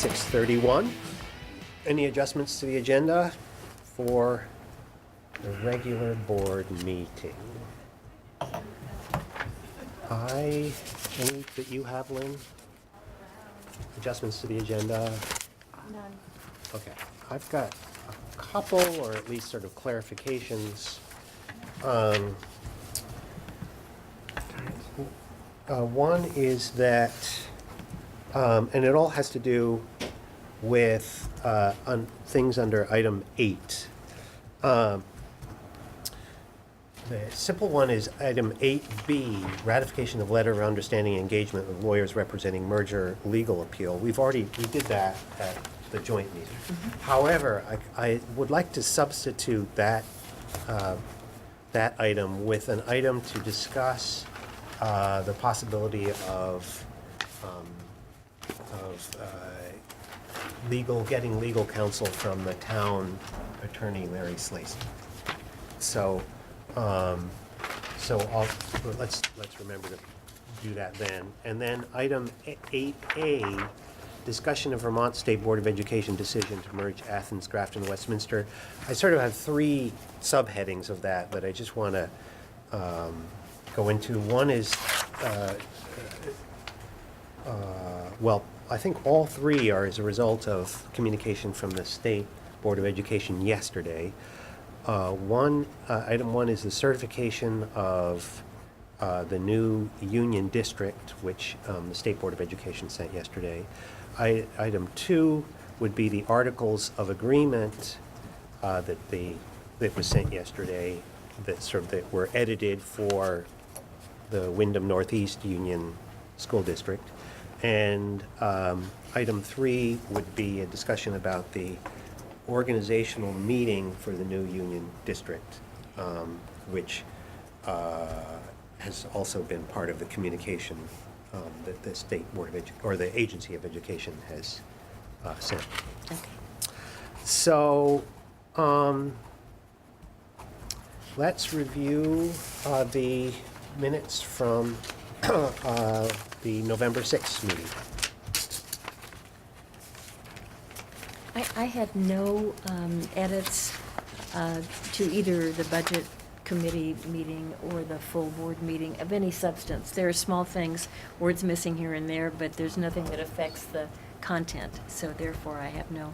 6:31. Any adjustments to the agenda for the regular board meeting? Any that you have, Lynn? Adjustments to the agenda? None. Okay, I've got a couple, or at least sort of clarifications. One is that, and it all has to do with things under item 8. The simple one is item 8B, ratification of letter of understanding and engagement with lawyers representing merger legal appeal. We did that at the joint meeting. Mm-hmm. However, I would like to substitute that item with an item to discuss the possibility of getting legal counsel from the town attorney, Larry Slacy. So let's remember to do that then. And then item 8A, discussion of Vermont State Board of Education decision to merge Athens, Grafton, Westminster. I sort of have 3 subheadings of that I just want to go into. One is, well, I think all 3 are as a result of communication from the State Board of Education yesterday. Item 1 is the certification of the new Union District, which the State Board of Education sent yesterday. Item 2 would be the Articles of Agreement that was sent yesterday that were edited for the Wyndham Northeast Union School District. And item 3 would be a discussion about the organizational meeting for the new Union District, which has also been part of the communication that the State Board of Education, or the Agency of Education, has sent. Okay. So let's review the minutes from the November 6th meeting. I had no edits to either the budget committee meeting or the full board meeting of any substance. There are small things, words missing here and there, but there's nothing that affects the content, so therefore I have no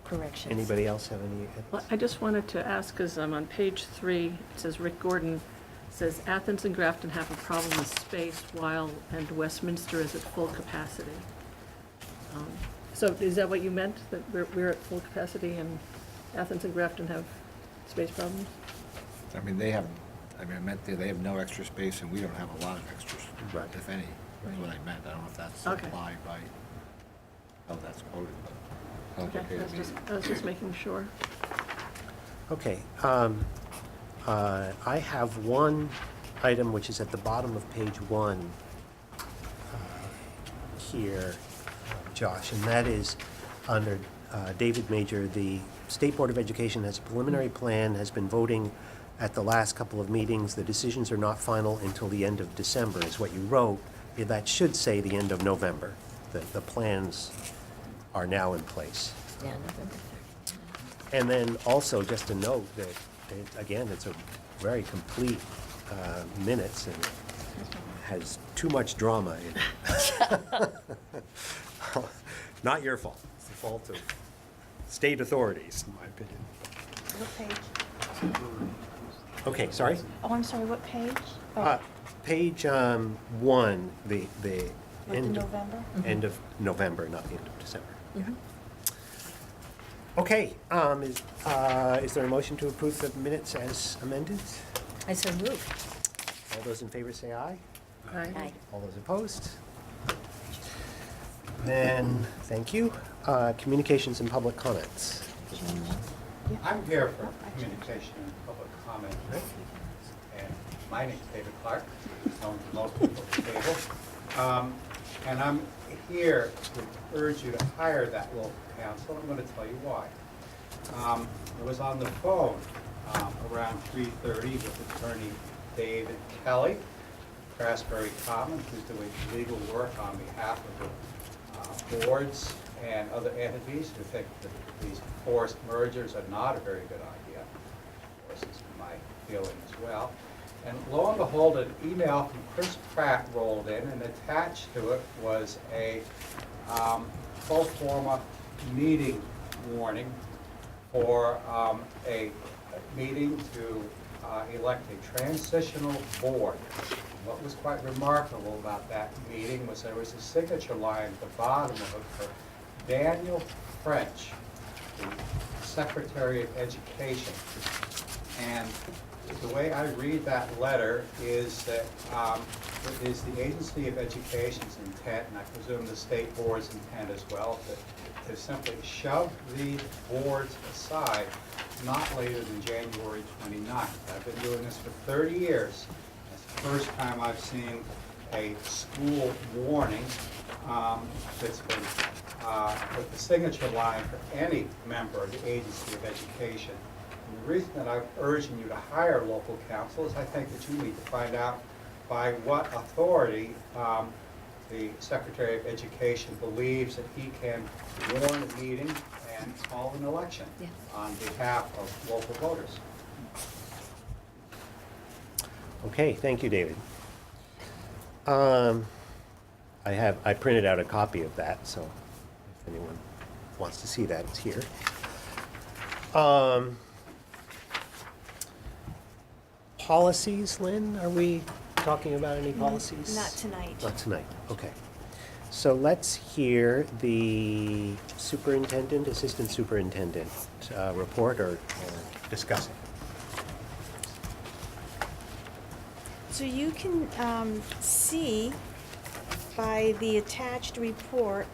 corrections. Anybody else have any? Well, I just wanted to ask, because I'm on page 3, it says Rick Gordon says Athens and Grafton have a problem with space and Westminster is at full capacity. So is that what you meant, that we're at full capacity and Athens and Grafton have space problems? I mean, I meant they have no extra space and we don't have a lot of extras, Right. if any, is what I meant. I don't know if that's Okay. implied by how that's quoted, but. Okay, I was just making sure. Okay. I have one item which is at the bottom of page 1 here, Josh, and that is under David Major. The State Board of Education has a preliminary plan, has been voting at the last couple of meetings. The decisions are not final until the end of December, is what you wrote. Yeah, that should say the end of November. The plans are now in place. Yeah, November 3rd. And then also just a note that, again, it's a very complete minutes and has too much drama in it. Not your fault. It's the fault of state authorities, in my opinion. What page? Okay, sorry? Oh, I'm sorry, what page? Page 1, the With the end of November? end of November, not the end of December. Mhm. Okay, is there a motion to approve the minutes as amended? I so moved. All those in favor say aye. Aye. All those opposed? Then, thank you. Communications and public comments. I'm here for communication and public comment, and my name's David Clark, known to most people at the table. And I'm here to urge you to hire that local counsel. I'm going to tell you why. I was on the phone around 3:30 with attorney David Kelly, Craftsbury Commons, who's doing legal work on behalf of the boards and other entities who think that these forced mergers are not a very good idea. Of course, it's my feeling as well. And lo and behold, an email from Chris Pratt rolled in, and attached to it was a pro forma meeting warning for a meeting to elect a transitional board. What was quite remarkable about that meeting was there was a signature line at the bottom of it for Daniel French, the Secretary of Education. And the way I read that letter is that it is the Agency of Education's intent, and I presume the State Board's intent as well, to simply shove these boards aside not later than January 29th. I've been doing this for 30 years. It's the first time I've seen a school warning that's been with the signature line for any member of the Agency of Education. And the reason that I'm urging you to hire local counsel is I think that you need to find out by what authority the Secretary of Education believes that he can warn a meeting and call an election Yeah. on behalf of local voters. Okay, thank you, David. I printed out a copy of that, so if anyone wants to see that, it's here. Policies, Lynn, are we talking about any policies? Not tonight. Not tonight, okay. So let's hear the superintendent, assistant superintendent report or discuss it. So you can see by the attached report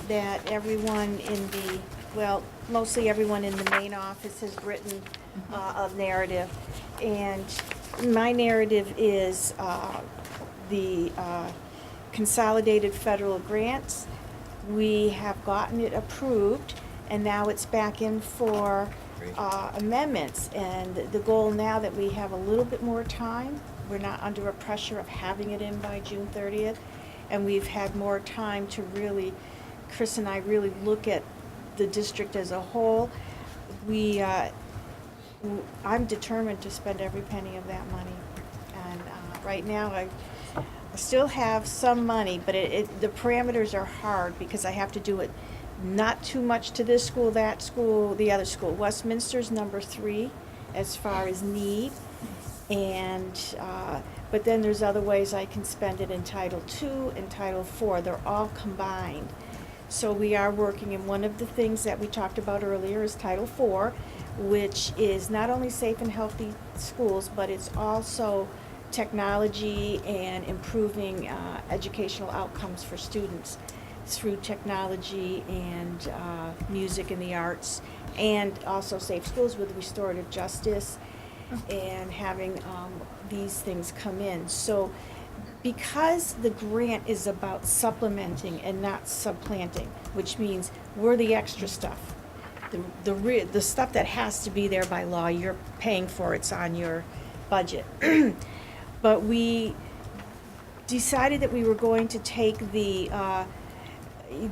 that everyone in the, well, mostly everyone in the main office has written a narrative. And my narrative is the consolidated federal grants. We have gotten it approved, and now it's back in for amendments. And the goal now that we have a little bit more time, we're not under a pressure of having it in by June 30th, and we've had more time to really, Chris and I really look at the district as a whole. I'm determined to spend every penny of that money. And right now, I still have some money, but the parameters are hard because I have to do it not too much to this school, that school, the other school. Westminster's number 3 as far as need. And, but then there's other ways I can spend it in Title II and Title IV. They're all combined. So we are working, and one of the things that we talked about earlier is Title IV, which is not only safe and healthy schools, but it's also technology and improving educational outcomes for students through technology and music and the arts, and also safe schools with restorative justice and having these things come in. So because the grant is about supplementing and not supplanting, which means we're the extra stuff. The stuff that has to be there by law, you're paying for, it's on your budget. But we decided that we were going to take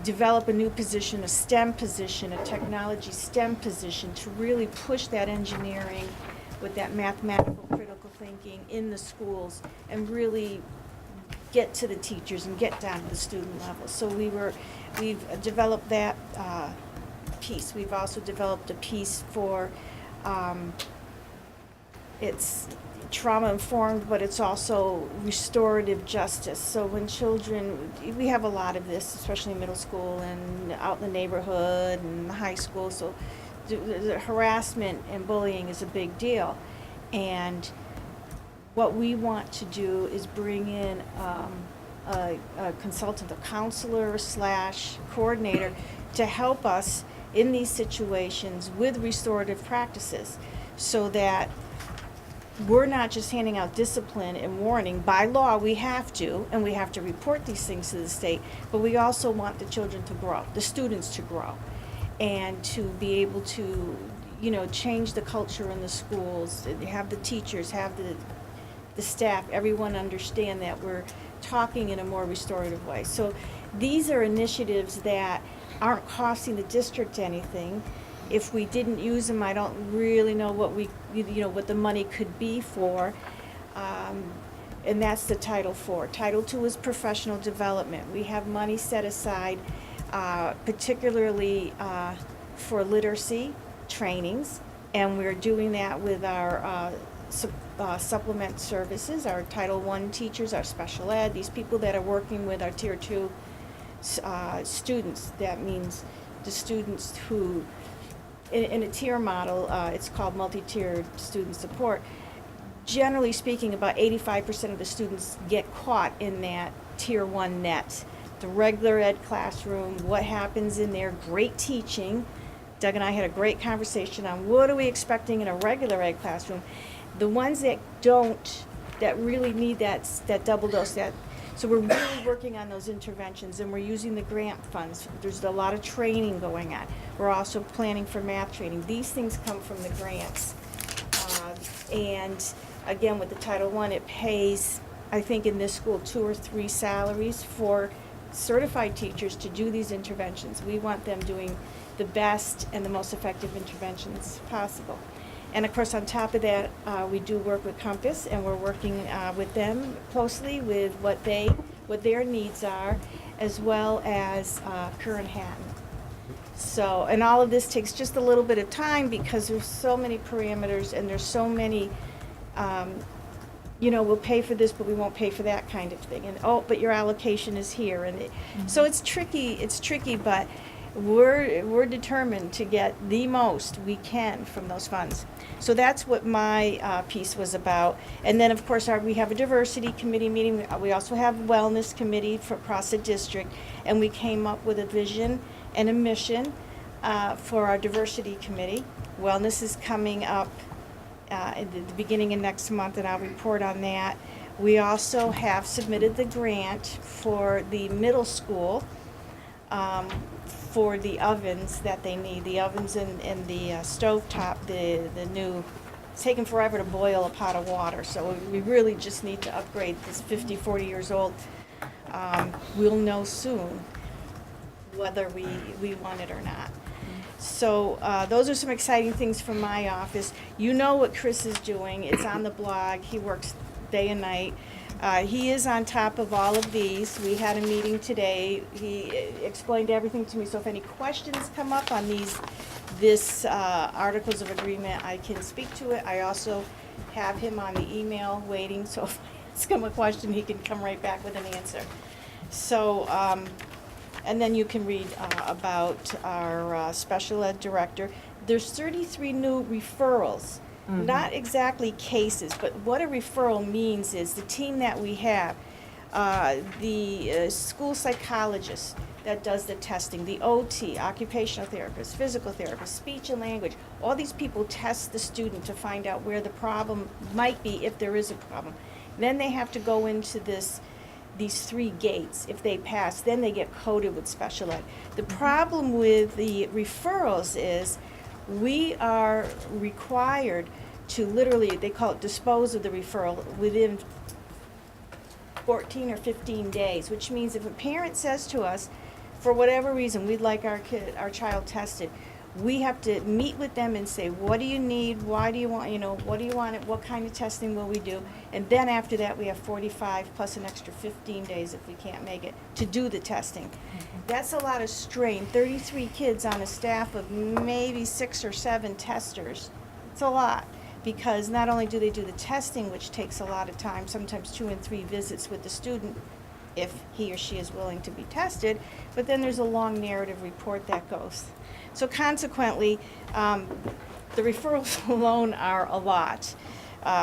develop a new position, a STEM position, a technology STEM position, to really push that engineering with that mathematical critical thinking in the schools and really get to the teachers and get down to the student level. So we've developed that piece. We've also developed a piece for it's trauma-informed, but it's also restorative justice. So when children, we have a lot of this, especially in middle school and out in the neighborhood and high school, so the harassment and bullying is a big deal. And what we want to do is bring in a consultant, a counselor / coordinator to help us in these situations with restorative practices, so that we're not just handing out discipline and warning. By law, we have to, and we have to report these things to the state, but we also want the children to grow, the students to grow, and to be able to, change the culture in the schools, have the teachers, have the staff, everyone understand that we're talking in a more restorative way. So these are initiatives that aren't costing the district anything. If we didn't use them, I don't really know what what the money could be for. And that's the Title IV. Title II is professional development. We have money set aside, particularly for literacy trainings, and we're doing that with our supplement services, our Title I teachers, our special ed, these people that are working with our Tier 2 students. That means the students who, in a tier model, it's called multi-tiered student support. Generally speaking, about 85% of the students get caught in that Tier 1 net. The regular ed classroom, what happens in there, great teaching. Doug and I had a great conversation on what are we expecting in a regular ed classroom. The ones that don't, that really need that double dose, so we're really working on those interventions, and we're using the grant funds. There's a lot of training going on. We're also planning for math training. These things come from the grants. And again, with the Title I, it pays, I think in this school, 2 or 3 salaries for certified teachers to do these interventions. We want them doing the best and the most effective interventions possible. And of course, on top of that, we do work with Compass, and we're working with them closely with what their needs are, as well as Current Hatton. So, and all of this takes just a little bit of time because there's so many parameters and there's so many, we'll pay for this, but we won't pay for that kind of thing. And, oh, but your allocation is here. And so it's tricky, but we're determined to get the most we can from those funds. So that's what my piece was about. And then, of course, we have a diversity committee meeting. We also have a wellness committee for across the district, and we came up with a vision and a mission for our diversity committee. Wellness is coming up at the beginning of next month, and I'll report on that. We also have submitted the grant for the middle school for the ovens that they need, the ovens and the stovetop, the new, it's taken forever to boil a pot of water, so we really just need to upgrade. This 40 years old. We'll know soon whether we want it or not. So those are some exciting things from my office. You know what Chris is doing. It's on the blog. He works day and night. He is on top of all of these. We had a meeting today. He explained everything to me. So if any questions come up on this articles of agreement, I can speak to it. I also have him on the email waiting. So if I ask him a question, he can come right back with an answer. So, and then you can read about our special ed director. There's 33 new referrals. Mm-hmm. Not exactly cases, but what a referral means is the team that we have, the school psychologist that does the testing, the OT, occupational therapist, physical therapist, speech and language, all these people test the student to find out where the problem might be, if there is a problem. Then they have to go into these 3 gates. If they pass, then they get coded with special ed. The problem with the referrals is we are required to literally, they call it dispose of the referral within 14 or 15 days, which means if a parent says to us, for whatever reason, we'd like our child tested, we have to meet with them and say, what do you need? Why do you want, what do you want? What kind of testing will we do? And then after that, we have 45 plus an extra 15 days if we can't make it to do the testing. That's a lot of strain. 33 kids on a staff of maybe 6 or 7 testers. It's a lot, because not only do they do the testing, which takes a lot of time, sometimes 2 and 3 visits with the student if he or she is willing to be tested, but then there's a long narrative report that goes. So consequently, the referrals alone are a lot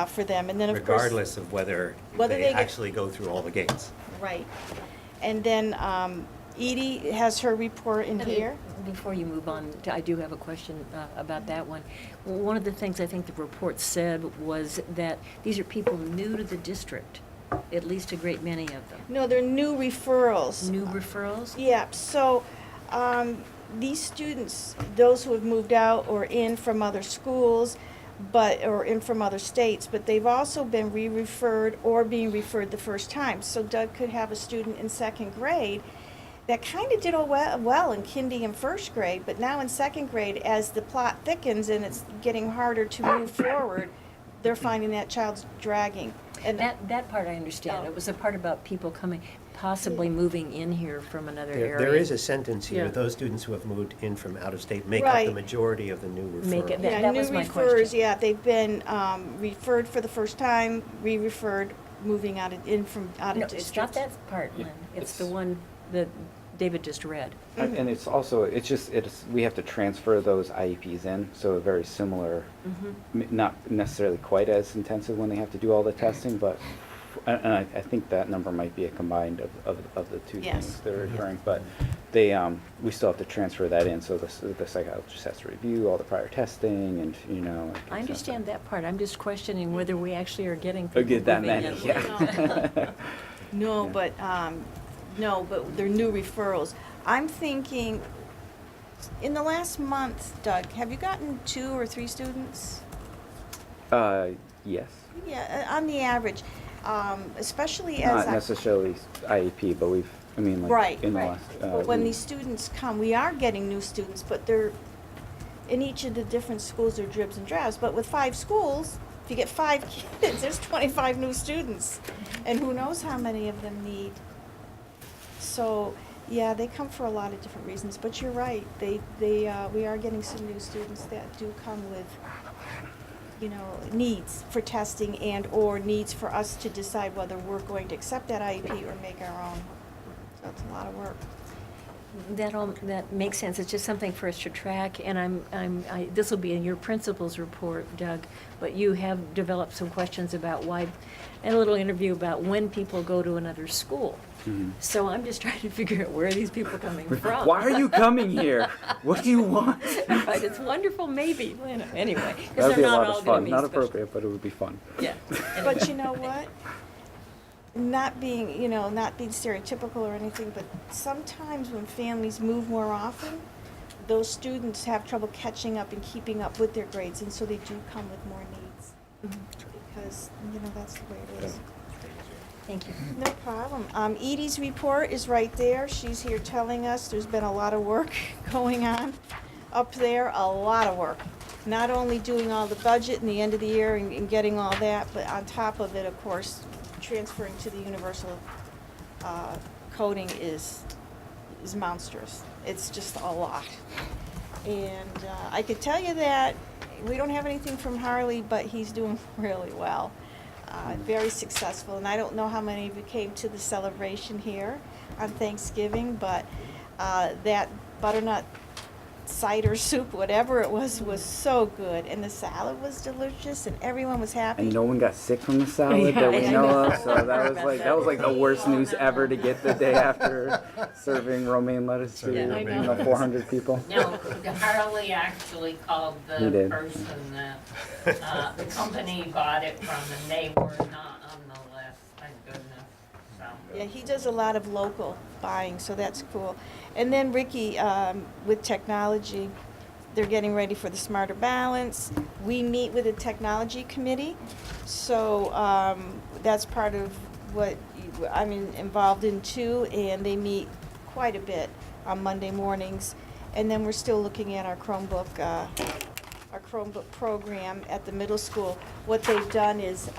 for them. And then, of regardless of whether they get actually go through all the gates. Right. And then Edie has her report in here. Before you move on, I do have a question about that one. One of the things I think the report said was that these are people new to the district, at least a great many of them. No, they're new referrals. New referrals? Yeah, so these students, those who have moved out or in from other schools, or in from other states, but they've also been re-referred or being referred the first time. So Doug could have a student in 2nd grade that kind of did well in kindy and first grade, but now in second grade, as the plot thickens and it's getting harder to move forward, they're finding that child's dragging. And That part I understand. Oh. It was a part about people coming, possibly moving in here from another area. There is a sentence here, Yeah. those students who have moved in from out of state make up the Right. majority of the new referrals. Make it- yeah, that new was my refers, question. yeah, they've been referred for the first time, re-referred, moving out of No, district. it's not that part, Yeah, Lynn. It's the it's- one that David just read. And it's also, we have to transfer those IEPs in, so very similar, not necessarily quite as intensive when they have to do all the testing, but, and I think that number might be a combined of the two Yes. things they're referring, but they, we still have to transfer that in, so the psychologist has to review all the prior testing and, you know. I understand that part. I'm just questioning whether we actually are getting Oh, people get that moving many, in. yeah. No, Yeah. but they're new referrals. I'm thinking, in the last month, Doug, have you gotten 2 or 3 students? Yes. Yeah, on the average, especially as Not necessarily IEP, but like, Right, in the right. last. But when week. these students come, we are getting new students, but they're, in each of the different schools, they're dribs and drabs. But with 5 schools, if you get 5 kids, there's 25 new students. And who knows how many of them need. So, yeah, they come for a lot of different reasons, but you're right. We are getting some new students that do come with, you know, needs for testing and/or needs for us to decide whether we're going to accept that IEP or make our own. So it's a lot of work. That makes sense. It's just something for us to track, and this will be in your principal's report, Doug, but you have developed some questions about why, and a little interview about when people go to another school. Mhm. So I'm just trying to figure out where are these people coming from? Why are you coming here? What do you want? Right, it's wonderful, maybe, you know, anyway, because That they're would be a not lot all of going fun. to be Not special. appropriate, but it would be fun. Yeah. But anyway. you know what? Not being stereotypical or anything, but sometimes when families move more often, those students have trouble catching up and keeping up with their grades, and so they do come with more needs. Because, that's the way it is. Thank you. No problem. Edie's report is right there. She's here telling us there's been a lot of work going on up there, a lot of work. Not only doing all the budget and the end of the year and getting all that, but on top of it, of course, transferring to the universal coding is monstrous. It's just a lot. And I could tell you that we don't have anything from Harley, but he's doing really well. Very successful, and I don't know how many of you came to the celebration here on Thanksgiving, but that butternut cider soup, whatever it was so good, and the salad was delicious, and everyone was happy. And no one got sick from the salad that we Yeah, I know know. of, so that was like the worst news ever to get the day after serving romaine lettuce to Yeah, I know. 400 people. No, Harley actually called He the did. person that, the company bought it from, and they were not on the list, thank goodness, so. Yeah, he does a lot of local buying, so that's cool. And then Ricky, with technology, they're getting ready for the Smarter Balance. We meet with the technology committee, so that's part of what I'm involved in too, and they meet quite a bit on Monday mornings. And then we're still looking at our Chromebook program at the middle school. What they've done is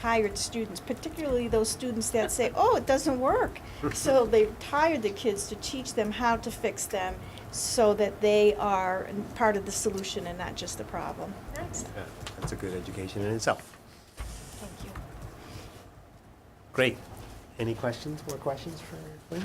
hired students, particularly those students that say, oh, it doesn't work. So they've hired the kids to teach them how to fix them so that they are part of the solution and not just the problem. Nice. Yeah, that's a good education in itself. Thank you. Great. Any questions, more questions for Lynn?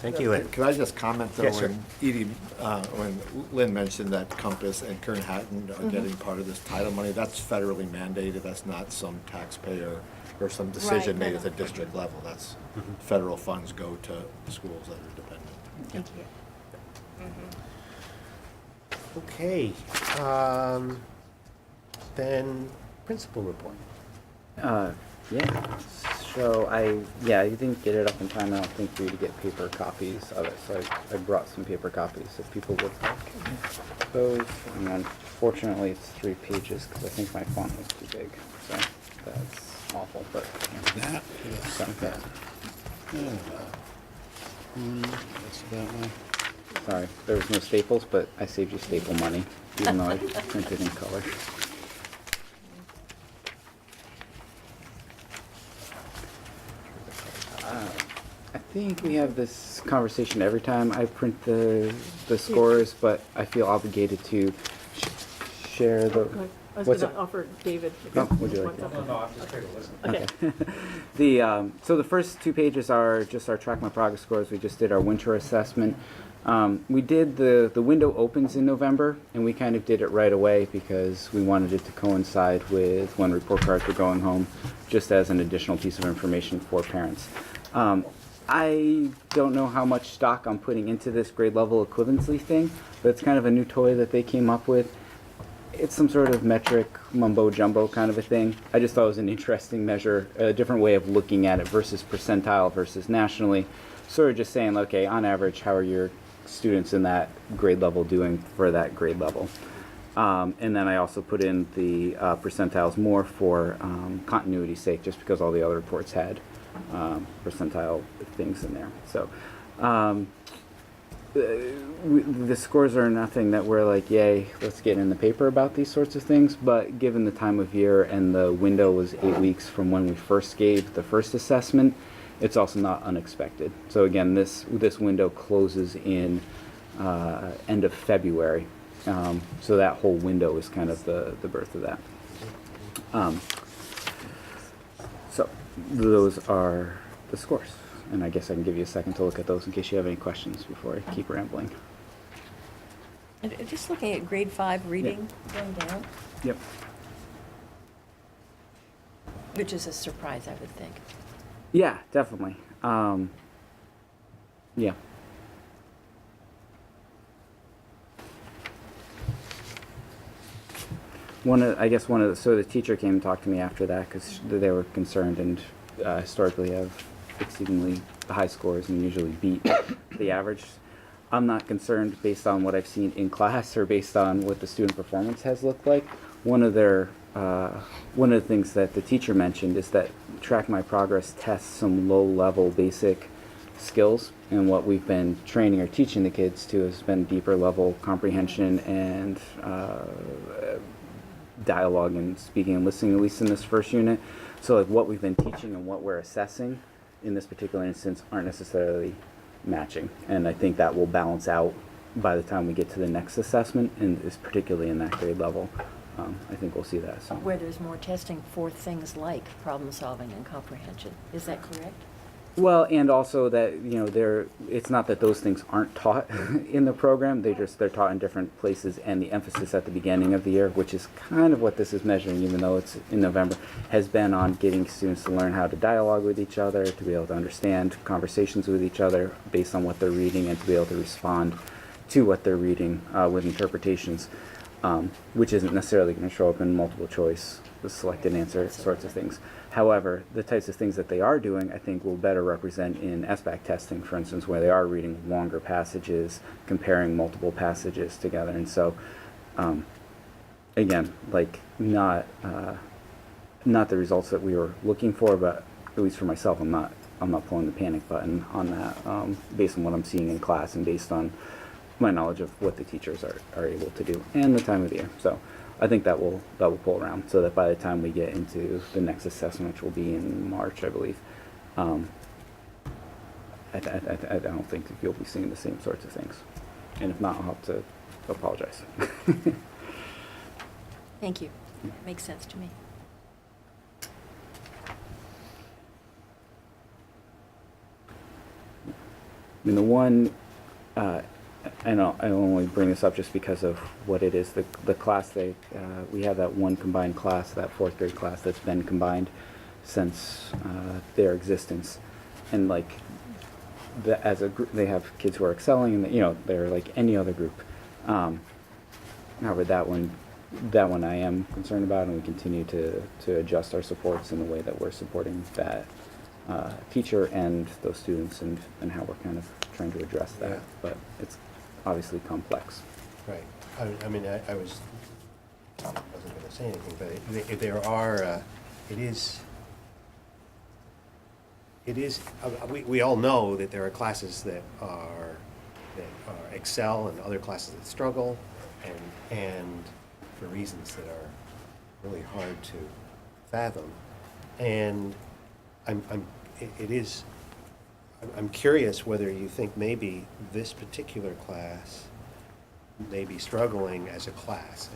Thank you, Lynn. Could I just comment though, Yes, sir. when Edie, when Lynn mentioned that Compass and Kern Hatton are getting part of this title money, that's federally mandated, that's not some taxpayer or some decision Right, made at the no. district level, that's Mhm. federal funds go to schools that are dependent. Thank you. Okay, then principal report. Yeah. So I didn't get it up in time. I don't think for you to get paper copies of it. So I brought some paper copies if people would like those. And unfortunately, it's 3 pages because I think my font was too big. So that's awful, but That something. That's that way. Sorry, there was no staples, but I saved you staple money, even though I printed in color. I think we have this conversation every time I print the scores, but I feel obligated to share the. I was What's gonna it? offer David. Oh, would you like What's that? up? No, I'm just here to listen. Okay. So the first 2 pages are just our track my progress scores. We just did our winter assessment. We did the window opens in November, and we kind of did it right away because we wanted it to coincide with when report cards were going home, just as an additional piece of information for parents. I don't know how much stock I'm putting into this grade level equivalency thing, but it's kind of a new toy that they came up with. It's some sort of metric mumbo jumbo kind of a thing. I just thought it was an interesting measure, a different way of looking at it versus percentile versus nationally. Sort of just saying, okay, on average, how are your students in that grade level doing for that grade level? And then I also put in the percentiles more for continuity's sake, just because all the other reports had percentile things in there. So the scores are nothing that we're like, yay, let's get in the paper about these sorts of things. But given the time of year and the window was 8 weeks from when we first gave the first assessment, it's also not unexpected. So again, this window closes in end of February. So that whole window is kind of the birth of that. So those are the scores. And I guess I can give you a second to look at those in case you have any questions before I keep rambling. And just looking at grade 5 reading going down, Yep. which is a surprise, I would think. Yeah, definitely. Yeah. So the teacher came and talked to me after that because they were concerned and historically have exceedingly high scores and usually beat the average. I'm not concerned based on what I've seen in class or based on what the student performance has looked like. One of the things that the teacher mentioned is that Track My Progress tests some low-level basic skills, and what we've been training or teaching the kids to has been deeper level comprehension and dialogue and speaking and listening, at least in this first unit. So like what we've been teaching and what we're assessing in this particular instance aren't necessarily matching, and I think that will balance out by the time we get to the next assessment, and is particularly in that grade level. I think we'll see that. So. Where there's more testing for things like problem solving and comprehension. Is that correct? Well, and also that, it's not that those things aren't taught in the program, they're taught in different places, and the emphasis at the beginning of the year, which is kind of what this is measuring, even though it's in November, has been on getting students to learn how to dialogue with each other, to be able to understand conversations with each other based on what they're reading, and to be able to respond to what they're reading with interpretations, which isn't necessarily going to show up in multiple choice, the selected answer sorts of things. However, the types of things that they are doing, I think, will better represent in SBAC testing, for instance, where they are reading longer passages, comparing multiple passages together. And so, again, like not the results that we were looking for, but at least for myself, I'm not pulling the panic button on that, based on what I'm seeing in class and based on my knowledge of what the teachers are able to do and the time of the year. So I think that will pull around, so that by the time we get into the next assessment, which will be in March, I believe, I don't think you'll be seeing the same sorts of things. And if not, I'll have to apologize. Thank you. Makes sense to me. I mean, the one, I only bring this up just because of what it is. The class, we have that one combined class, that fourth grade class that's been combined since their existence. And like, as a group, they have kids who are excelling, and they're like any other group. However, that one I am concerned about, and we continue to adjust our supports in the way that we're supporting that teacher and those students, and how we're kind of trying to address that. Yeah. But it's obviously complex. Right. I mean, I wasn't going to say anything, but there are, it is, it is, we all know that there are classes that excel and other classes that struggle, and for reasons that are really hard to fathom. And I'm curious whether you think maybe this particular class may be struggling as a class,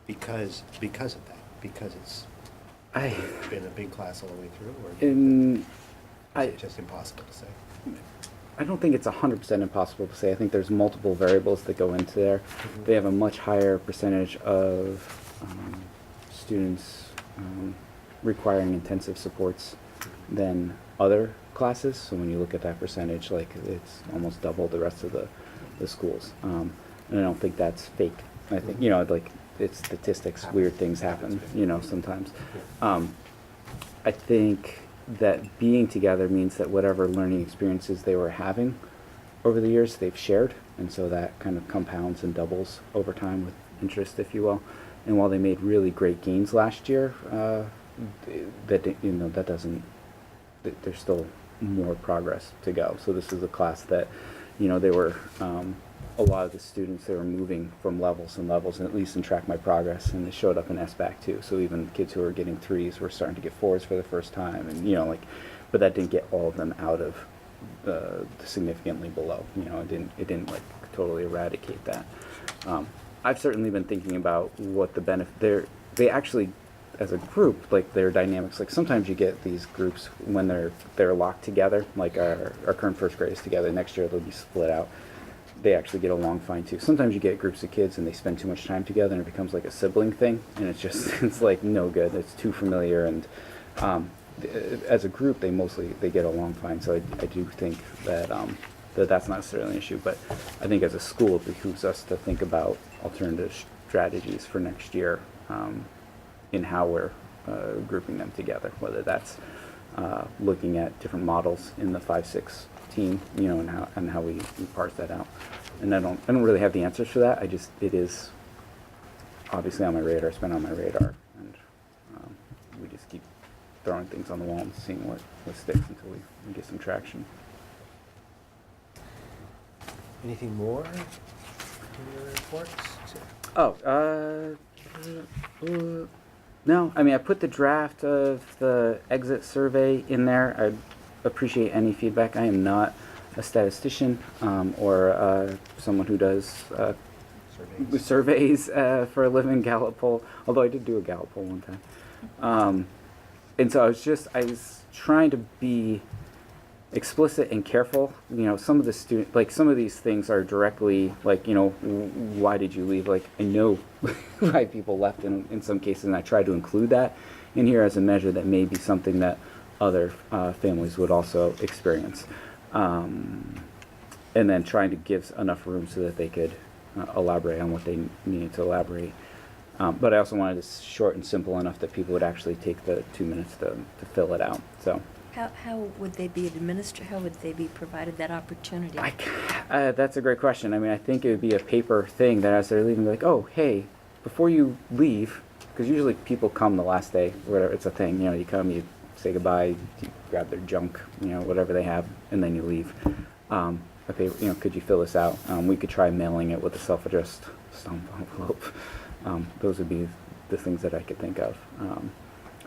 because of that, because it's been a big class all the way through, or is it just impossible to say? I don't think it's 100% impossible to say. I think there's multiple variables that go into there. Mhm. They have a much higher percentage of students requiring intensive supports than other classes. So when you look at that percentage, like, it's almost double the rest of the schools. And I don't think that's fake. I think, you know, like, it's statistics, weird things happen, you know, sometimes. I think that being together means that whatever learning experiences they were having over the years, they've shared, and so that kind of compounds and doubles over time with interest, if you will. And while they made really great gains last year, that doesn't. There's still more progress to go. So this is a class that, you know, they were a lot of the students, they were moving from levels and levels, and at least in Track My Progress, and they showed up in SBAC too. So even kids who were getting 3s were starting to get 4s for the first time, and, you know, like, but that didn't get all of them out of significantly below. You know, it didn't like totally eradicate that. I've certainly been thinking about what the benefit. They actually, as a group, like, their dynamics, like, sometimes you get these groups when they're locked together, like our current first grade is together. Next year they'll be split out. They actually get along fine too. Sometimes you get groups of kids and they spend too much time together and it becomes like a sibling thing, and it's just it's like no good. It's too familiar, and as a group they get along fine. So I do think that that's not necessarily an issue, but I think as a school it behooves us to think about alternative strategies for next year in how we're grouping them together, whether that's looking at different models in the 5-6 team, you know, and how we parse that out. And I don't really have the answers for that. It is obviously on my radar. It's been on my radar, and we just keep throwing things on the wall and seeing what sticks until we get some traction. Anything more in your reports? No, I mean, I put the draft of the exit survey in there. I'd appreciate any feedback. I am not a statistician or someone who does surveys for a living, Gallup poll, although I did do a Gallup poll one time. And so I was trying to be explicit and careful. You know, some of these things are directly, like, you know, why did you leave? Like, I know why people left in some cases, and I try to include that in here as a measure that may be something that other families would also experience. And then trying to give enough room so that they could elaborate on what they needed to elaborate. But I also wanted it short and simple enough that people would actually take the 2 minutes to fill it out. So. How would they be how would they be provided that opportunity? That's a great question. I mean, I think it would be a paper thing that as they're leaving, like, oh, hey, before you leave, because usually people come the last day, or whatever, it's a thing, you know, you come, you say goodbye, you grab their junk, you know, whatever they have, and then you leave. Okay, you know, could you fill this out? We could try mailing it with a self-addressed stamp envelope. Those would be the things that I could think of.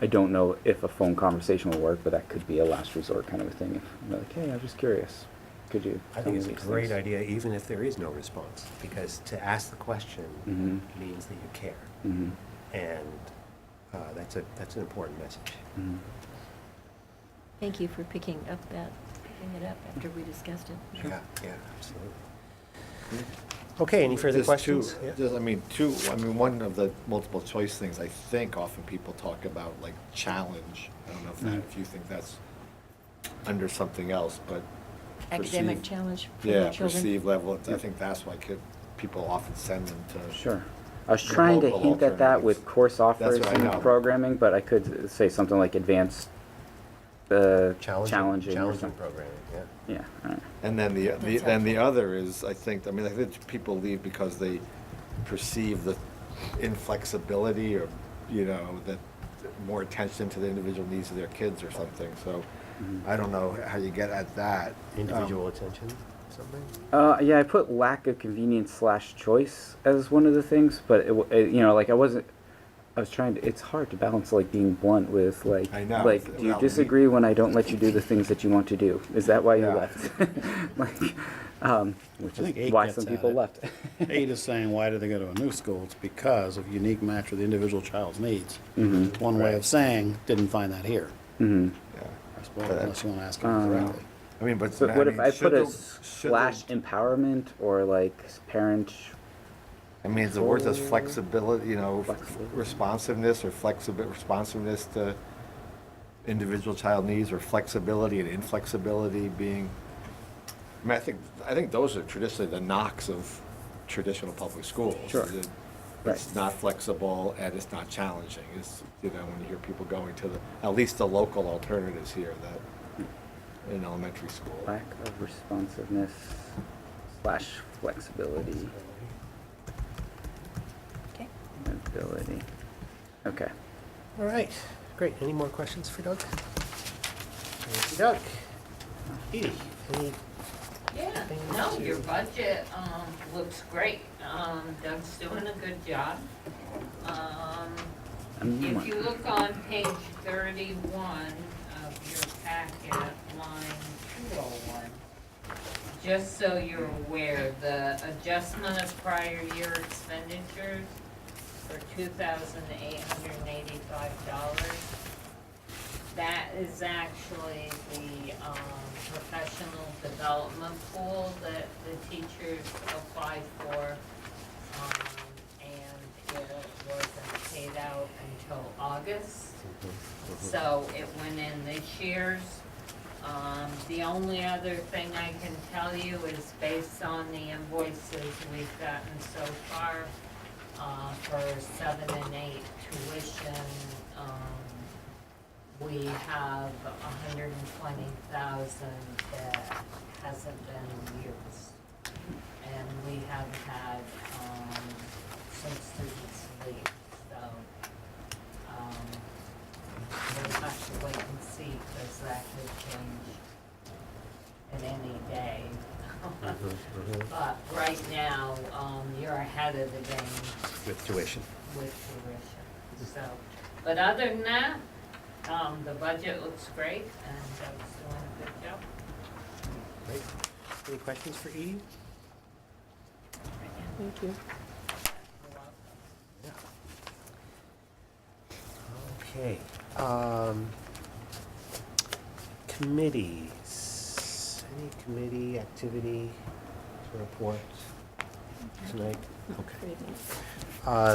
I don't know if a phone conversation will work, but that could be a last resort kind of a thing. If you're like, hey, I'm just curious, could you? I think it's a great idea, even if there is no response, because to ask the question means that you care, and that's an important message. Thank you for picking it up after we discussed it. Yeah, absolutely. Okay, any further questions? Yeah. One of the multiple choice things I think often people talk about, like, challenge. I don't know if you think that's under something else, but Academic challenge for the children. perceived level. I think that's why people often send them to. Sure. I was trying to hint at that with course offers That's what I and know. programming, but I could say something like advanced challenging or something. programming, yeah. Yeah. All right. And then the other is, I think people leave because they perceive the inflexibility, or, you know, that more attention to the individual needs of their kids or something. So I don't know how you get at that. Individual attention, something? Yeah, I put lack of convenience / choice as one of the things, but you know, like I was trying to. It's hard to balance like being blunt with like. I know. Like, do you Well, disagree when I don't let you do the things that you want to do? Is that why you Yeah. left? Like, which I think is eight why gets some at people it. left. 8 is saying, why do they go to a new school? It's because of unique match with the individual child's needs. Mhm. One way of saying, didn't find that here, Mm-hmm. Yeah. I suppose, But- unless you want to ask them directly. I mean, but. So what if I should put a the- should the- / empowerment or like parent? I mean, the word does flexibility, you know, Flexibility. responsiveness or responsiveness to individual child needs, or flexibility and inflexibility being, I mean, I think those are traditionally the knocks of traditional public schools. Sure. It's Right. not flexible and it's not challenging. It's, you know, when you hear people going to at least the local alternatives here that, in elementary school. Lack of responsiveness / flexibility. Okay. Ability. Okay. All right, great. Any more questions for Doug? Thank you, Doug. Edie, any? Yeah, no, your budget, looks great. Doug's doing a good job. If you look on page 31 of your packet, line 201, just so you're aware, the adjustment of prior year expenditures for $2,885, that is actually the professional development pool that the teachers applied for. And it wasn't paid out until August. So it went in this year's. The only other thing I can tell you is based on the invoices we've gotten so far, for 7 and 8 tuition, we have 120,000 that hasn't been used. And we have had, some students leave, so, we'll have to wait and see, because that could change at any day. But right now, you're ahead of the game With tuition. with tuition, so. But other than that, the budget looks great, and Doug's doing a good job. Great. Any questions for Edie? Thank you. You're welcome. Okay. Committees. Any committee activity to report tonight? Okay.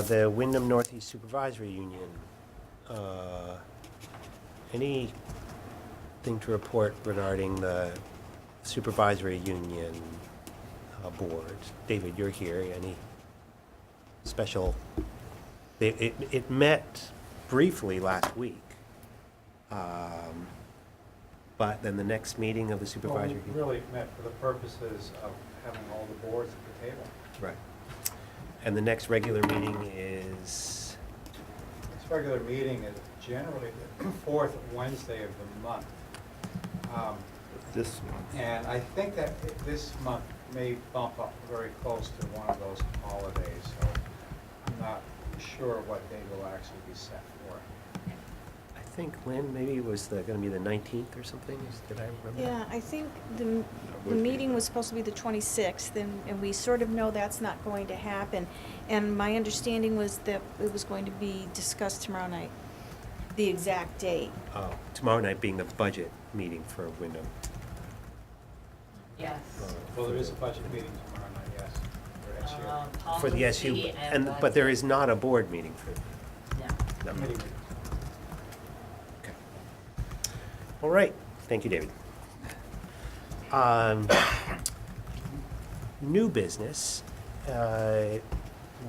The Wyndham Northeast Supervisory Union. Anything to report regarding the Supervisory Union board? David, you're here. Any special? It met briefly last week, but then the next meeting of the Well, Supervisory we Union. really met for the purposes of having all the boards at the table. Right. And the next regular meeting is, This regular meeting is generally the fourth Wednesday of the month. This month. And I think that this month may bump up very close to one of those holidays, so I'm not sure what date will actually be set for. I think, Lynn, maybe it was going to be the 19th or something? Did I remember? Yeah, I think the meeting was supposed to be the 26th, and we sort of know that's not going to happen. And my understanding was that it was going to be discussed tomorrow night, the exact date. Oh, tomorrow night being the budget meeting for Wyndham. Yes. Well, there is a budget meeting tomorrow night, yes, for SU. For the SU, Policy but there budget. is not a board meeting for, No. no. Committee meeting. Okay. All right, thank you, David. New business,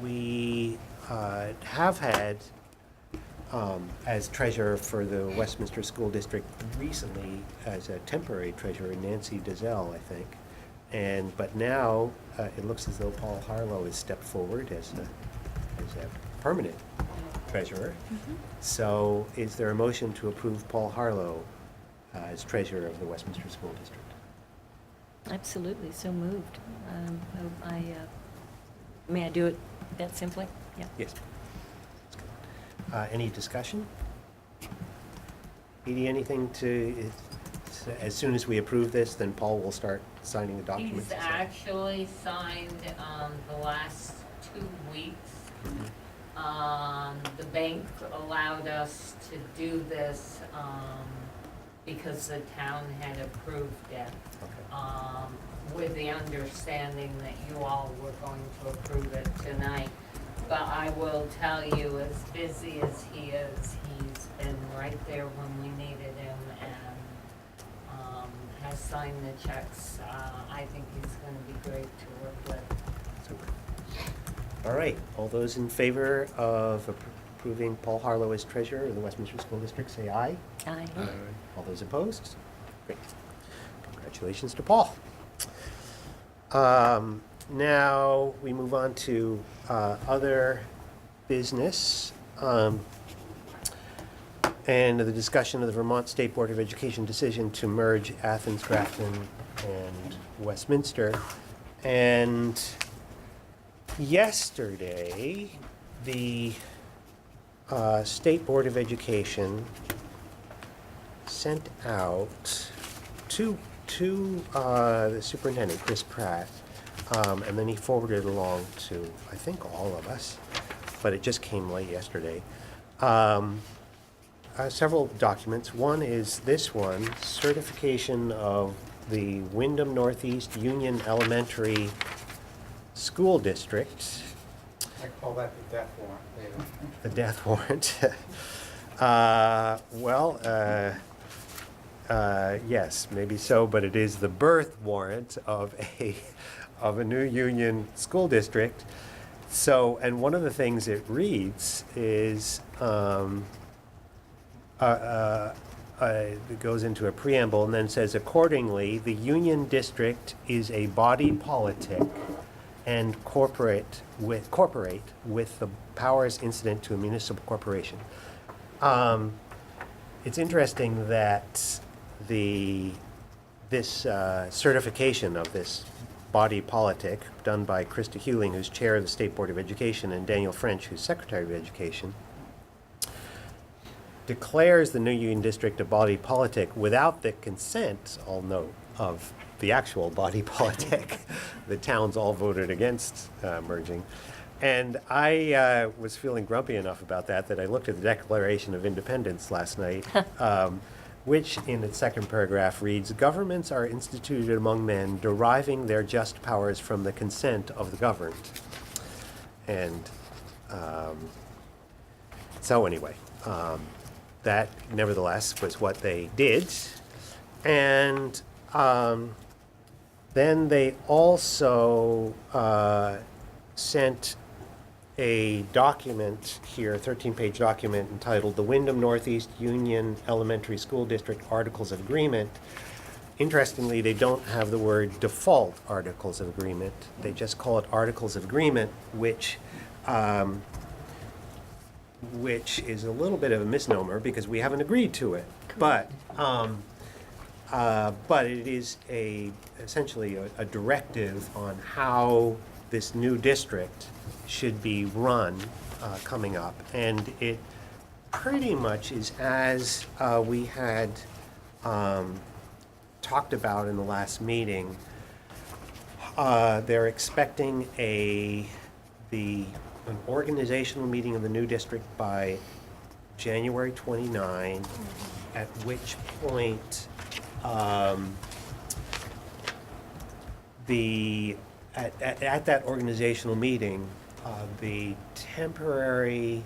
we have had, as treasurer for the Westminster School District recently, as a temporary treasurer, Nancy Dazell, I think. But now, it looks as though Paul Harlow has stepped forward as a permanent treasurer. So is there a motion to approve Paul Harlow as treasurer of the Westminster School District. Absolutely, so moved. May I do it that simply? Yeah. Yes. Any discussion? Edie, anything to, as soon as we approve this, then Paul will start signing the documents? He's actually signed, the last 2 weeks. The bank allowed us to do this, because the town had approved it. Okay. With the understanding that you all were going to approve it tonight. But I will tell you, as busy as he is, he's been right there when we needed him and has signed the checks. I think he's going to be great to work with. Super. All right, all those in favor of approving Paul Harlow as treasurer of the Westminster School District, say aye. Aye. All those opposed? Great. Congratulations to Paul. Now we move on to other business and the discussion of the Vermont State Board of Education decision to merge Athens, Grafton, and Westminster. And yesterday, the State Board of Education sent out to the superintendent, Chris Pratt, and then he forwarded it along to, I think, all of us, but it just came late yesterday. Several documents. One is this one, certification of the Wyndham Northeast Union Elementary School District. I call that the death warrant, David. The death warrant. Yes, maybe so, but it is the birth warrant of a new union school district. So, and one of the things it reads is, it goes into a preamble and then says, accordingly, the union district is a body politic and cooperate with the powers incident to a municipal corporation. It's interesting that this certification of this body politic done by Krista Hewling, who's chair of the State Board of Education, and Daniel French, who's secretary of Education, declares the new union district a body politic without the consent, I'll note, of the actual body politic. The towns all voted against merging. And I was feeling grumpy enough about that I looked at the Declaration of Independence last night, which in its second paragraph reads, governments are instituted among men, deriving their just powers from the consent of the governed. And so anyway, that nevertheless was what they did. And then they also sent a document here, a 13-page document entitled The Wyndham Northeast Union Elementary School District Articles of Agreement. Interestingly, they don't have the word default Articles of Agreement. They just call it Articles of Agreement, which is a little bit of a misnomer because we haven't agreed to it. But it is essentially a directive on how this new district should be run coming up. And it pretty much is as we had talked about in the last meeting. They're expecting an organizational meeting of the new district by January 29, at which point at that organizational meeting, the temporary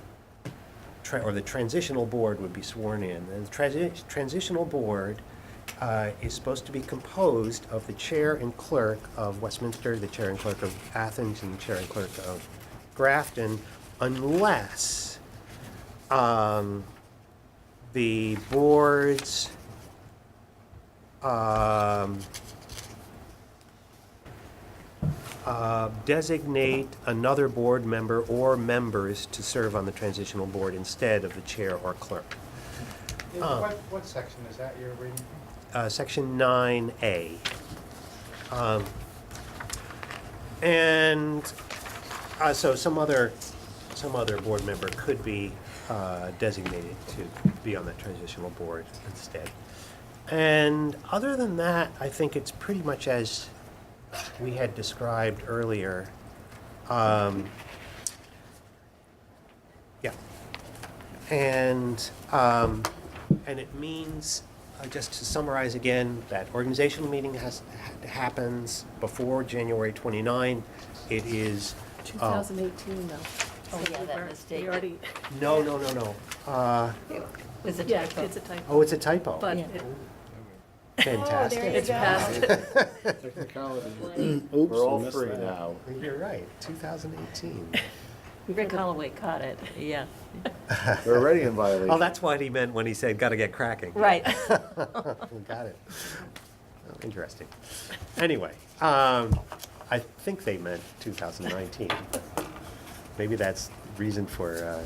or the transitional board would be sworn in. And the transitional board is supposed to be composed of the chair and clerk of Westminster, the chair and clerk of Athens, and the chair and clerk of Grafton, unless the boards designate another board member or members to serve on the transitional board instead of the chair or clerk. What section is that you're reading? Section 9A. And so some other board member could be designated to be on that transitional board instead. And other than that, I think it's pretty much as we had described earlier. Yeah. And it means, just to summarize again, that organizational meeting happens before January 29. It is 2018 though. Oh, So yeah, we that were- mistake. We already, no. Was a yeah, typo. it's a typo. Oh, it's a typo. But Yeah. it- Fantastic. there you it's go. passed. Technicality. Oops, We're all I missed free that. now. You're right, 2018. Rick Holloway caught it, yeah. We're already in violation. Oh, that's what he meant when he said, "Gotta get cracking." Right. Got it. Oh, interesting. Anyway, I think they meant 2019. Maybe that's reason for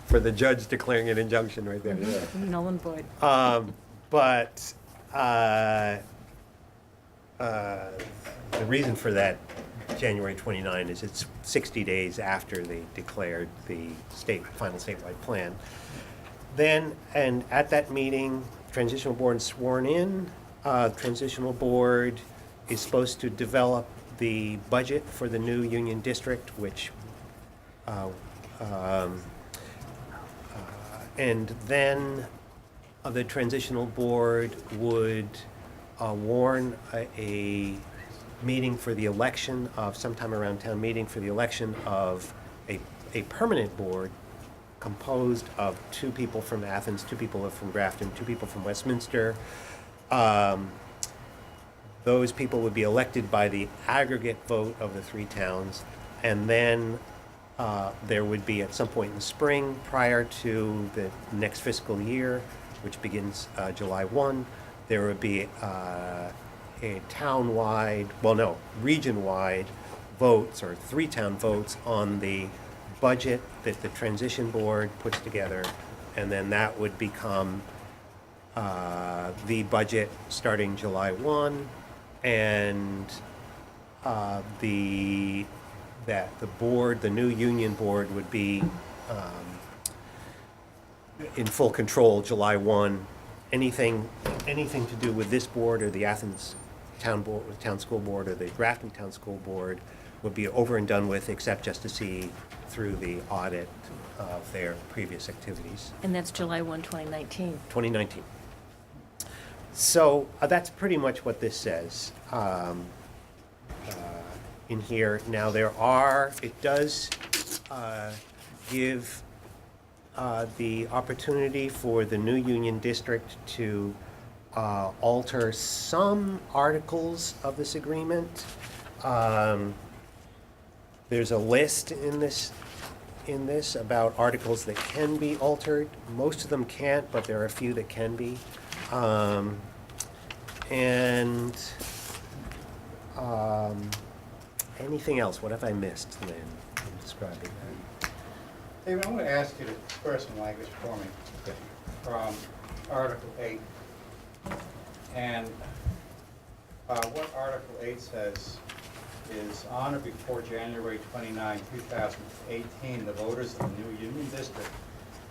for the judge declaring an injunction right there. Null and void. But the reason for that January 29 is it's 60 days after they declared the final statewide plan. Then, and at that meeting, transitional board is sworn in. Transitional board is supposed to develop the budget for the new union district, which and then the transitional board would warn a meeting for the election of, sometime around town meeting, for the election of a permanent board composed of 2 people from Athens, 2 people from Grafton, 2 people from Westminster. Those people would be elected by the aggregate vote of the 3 towns, and then there would be, at some point in the spring, prior to the next fiscal year, which begins July 1, there would be a town-wide, well, no, region-wide votes, or 3 town votes on the budget that the transition board puts together, and then that would become the budget starting July 1, and the board, the new union board, would be in full control July 1. Anything to do with this board or the Athens Town School Board or the Grafton Town School Board would be over and done with, except just to see through the audit of their previous activities. And that's July 1, 2019. 2019. So that's pretty much what this says in here. Now it does give the opportunity for the new union district to alter some articles of this agreement. There's a list in this about articles that can be altered. Most of them can't, but there are a few that can be. Anything else? What have I missed, Lynn, in describing that? David, I'm going to ask you to spare some language for me from Article 8. And what Article 8 says is, on or before January 29, 2018, the voters of the new union district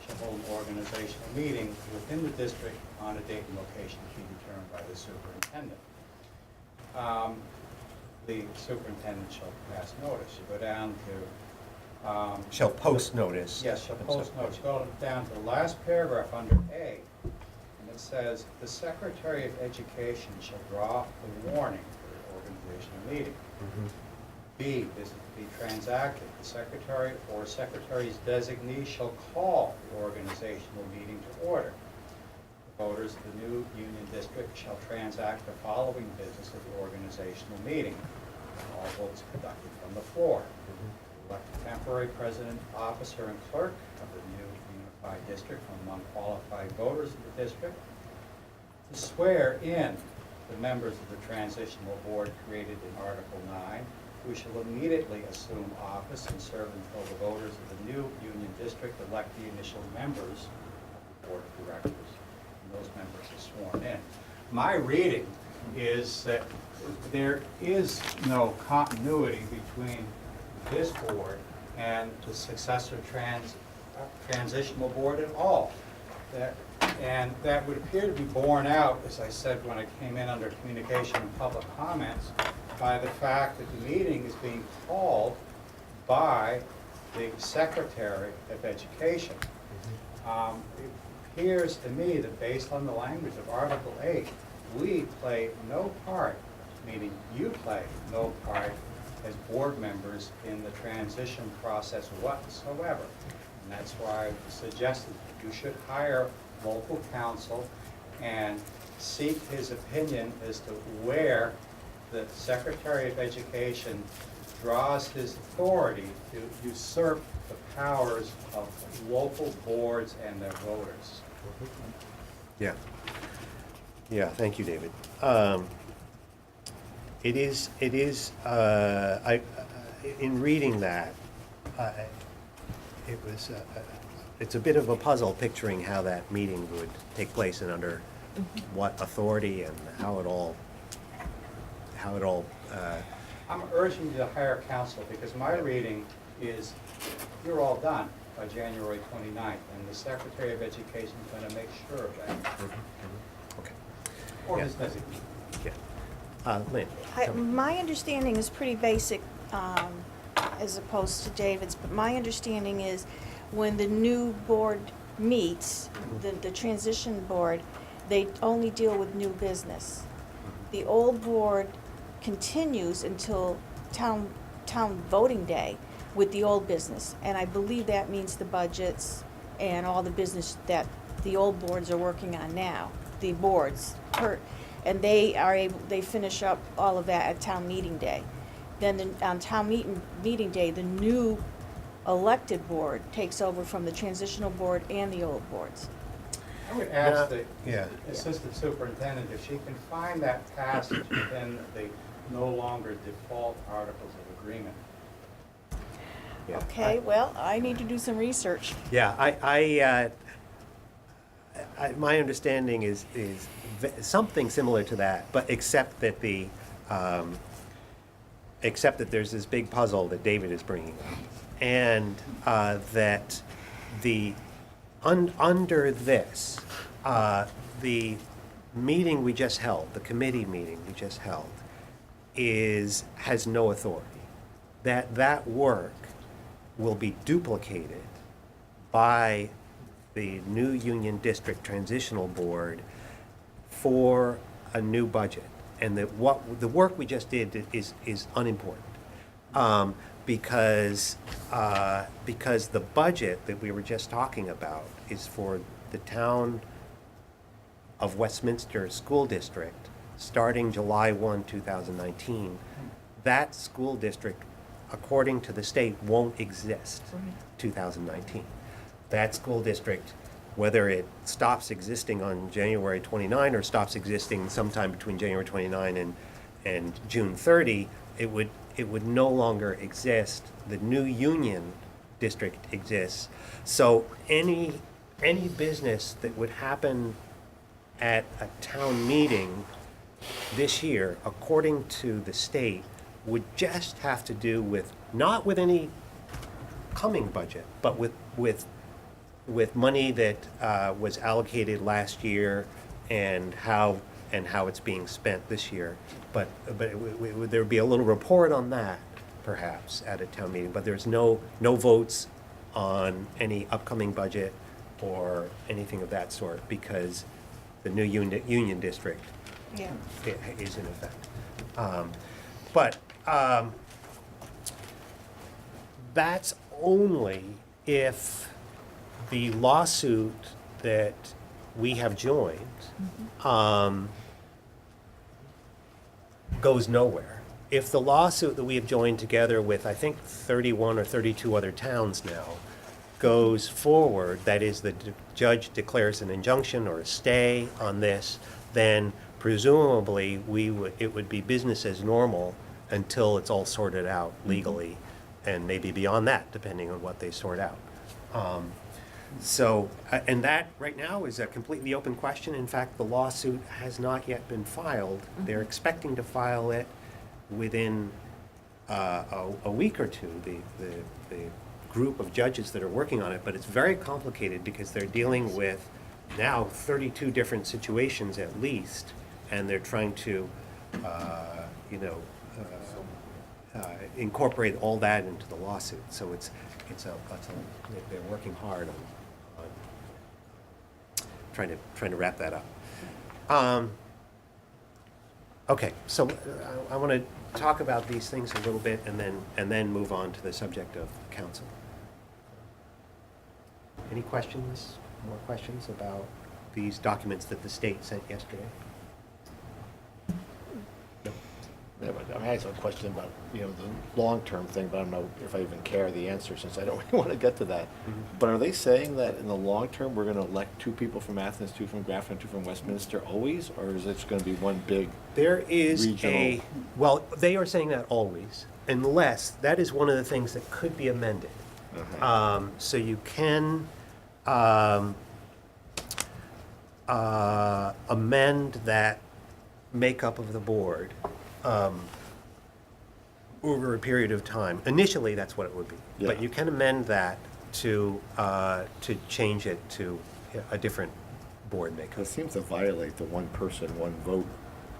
shall hold an organizational meeting within the district on a date and location to be determined by the superintendent. The superintendent shall pass notice. You go down to Shall post notice. yes, shall post notice. Go down to the last paragraph under A, and it says, "The Secretary of Education shall draw the warning for the organizational meeting." Mhm. B, this is to be transacted. The Secretary or Secretary's designee shall call the organizational meeting to order. The voters of the new union district shall transact the following business at the organizational meeting. All votes conducted from the floor. Elect a temporary president, officer, and clerk of the new unified district from among qualified voters of the district. To swear in the members of the transitional board created in Article 9, who shall immediately assume office and serve until the voters of the new union district elect the initial members of the board of directors, and those members are sworn in. My reading is that there is no continuity between this board and the successor transitional board at all. And that would appear to be borne out, as I said when I came in under communication and public comments, by the fact that the meeting is being called by the Secretary of Education. It appears to me that based on the language of Article 8, we play no part, meaning you play no part as board members in the transition process whatsoever. And that's why I suggested that you should hire local counsel and seek his opinion as to where the Secretary of Education draws his authority to usurp the powers of local boards and their voters. Yeah. Yeah, thank you, David. It is, in reading that, it's a bit of a puzzle picturing how that meeting would take place and under what authority and how it all, I'm urging you to hire counsel because my reading is you're all done by January 29th, and the Secretary of Education is going to make sure of that, okay. or Yeah. his designee. Yeah. Lynn? tell me. My understanding is pretty basic, as opposed to David's, but my understanding is when the new board meets, the transition board, they only deal with new business. The old board continues until town voting day with the old business. And I believe that means the budgets and all the business that the old boards are working on now, the boards. And they finish up all of that at town meeting day. Then on town meeting day, the new elected board takes over from the transitional board and the old boards. I would ask the Yeah. assistant superintendent if she can find that passage within the no longer default articles of agreement. Yeah. Okay, well, I need to do some research. Yeah, my understanding is something similar to that, but except that there's this big puzzle that David is bringing up, and that under this, the meeting we just held, the committee meeting we just held, has no authority. That work will be duplicated by the new Union District Transitional Board for a new budget. And the work we just did is unimportant. Because the budget that we were just talking about is for the town of Westminster School District starting July 1, 2019. That school district, according to the state, won't exist 2019. That school district, whether it stops existing on January 29 or stops existing sometime between January 29 and June 30, it would no longer exist. The new Union District exists. So any business that would happen at a town meeting this year, according to the state, would just have to do with, not with any coming budget, but with money that was allocated last year and how it's being spent this year. But there would be a little report on that, perhaps, at a town meeting. But there's no votes on any upcoming budget or anything of that sort because the new Union District Yeah. is in effect. That's only if the lawsuit that we have joined goes nowhere. If the lawsuit that we have joined together with, I think, 31 or 32 other towns now, goes forward, that is, the judge declares an injunction or a stay on this, then presumably it would be business as normal until it's all sorted out legally, and maybe beyond that, depending on what they sort out. So, and that, right now, is a completely open question. In fact, the lawsuit has not yet been filed. They're expecting to file it within a week or two, the group of judges that are working on it, but it's very complicated because they're dealing with now 32 different situations at least, and they're trying to, you know, incorporate all that into the lawsuit. So they're working hard on trying to wrap that up. Okay, so I want to talk about these things a little bit and then move on to the subject of council. Any questions, more questions about these documents that the state sent yesterday? No? Yeah, but I had some question about, you know, the long-term thing, but I don't know if I even care the answer since I don't really want to get to that. But are they saying that in the long term, we're going to elect 2 people from Athens, 2 from Grafton, 2 from Westminster always? Or is it going to be one big? There is Regional. well, they are saying that always, unless, that is one of the things that could be amended. So you can amend that makeup of the board over a period of time. Initially, that's what it would be. But Yeah. you can amend that to change it to a different board makeup. It seems to violate the one person, one vote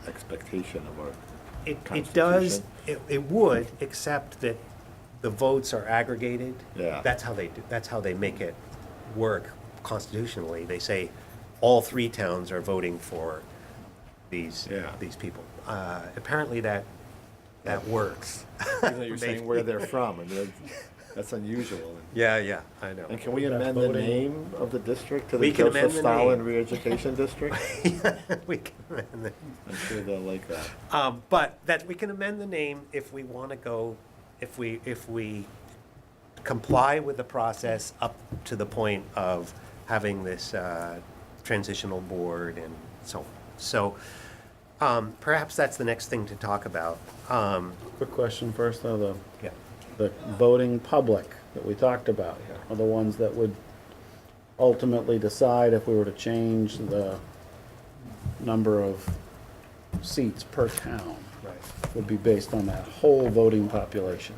expectation of our It does, Constitution. it would, except that the votes are aggregated. Yeah. That's how they make it work constitutionally. They say all 3 towns are voting for these Yeah. people. Apparently that works. Even though you're saying Maybe. where they're from, and that's unusual. Yeah, I know. And can we That amend the voting- name of the district to the We can Joseph amend the Stalin name. Re-Education District? We can amend the, I'm sure they'll like that. but that, we can amend the name if we want to go, if we comply with the process up to the point of having this transitional board and so on. So perhaps that's the next thing to talk about. Quick question first, though, Yeah. the voting public that we talked about are the ones that would ultimately decide if we were to change the number of seats per town. Right. Would be based on that whole voting population.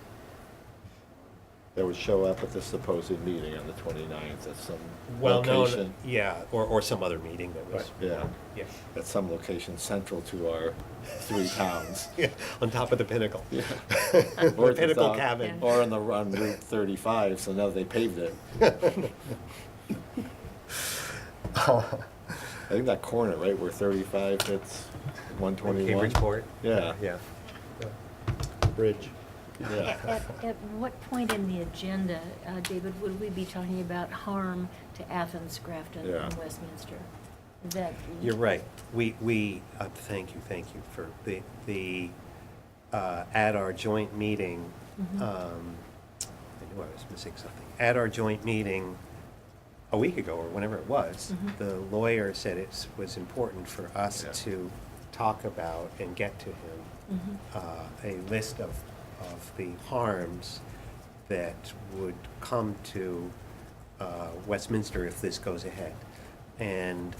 They would show up at the supposed meeting on the 29th at some Well, no, location. yeah, or some other meeting that was, Yeah, yeah. at some location central to our 3 towns. Yeah, on top of the pinnacle. Yeah. The at pinnacle top, cabin. Or on Route 35, so now they paved it. I think that corner, right, where 35 hits 121. Cambridgeport. Yeah. Yeah. Bridge. Yeah. At what point in the agenda, David, would we be talking about harm to Athens, Grafton, Yeah. and Westminster? That You're right. We thank you for the at our joint meeting, I knew I was missing something. At our joint meeting a week ago, or whenever it was, the lawyer said it was important for us Yeah. to talk about and get to him a list of the harms that would come to Westminster if this goes ahead. And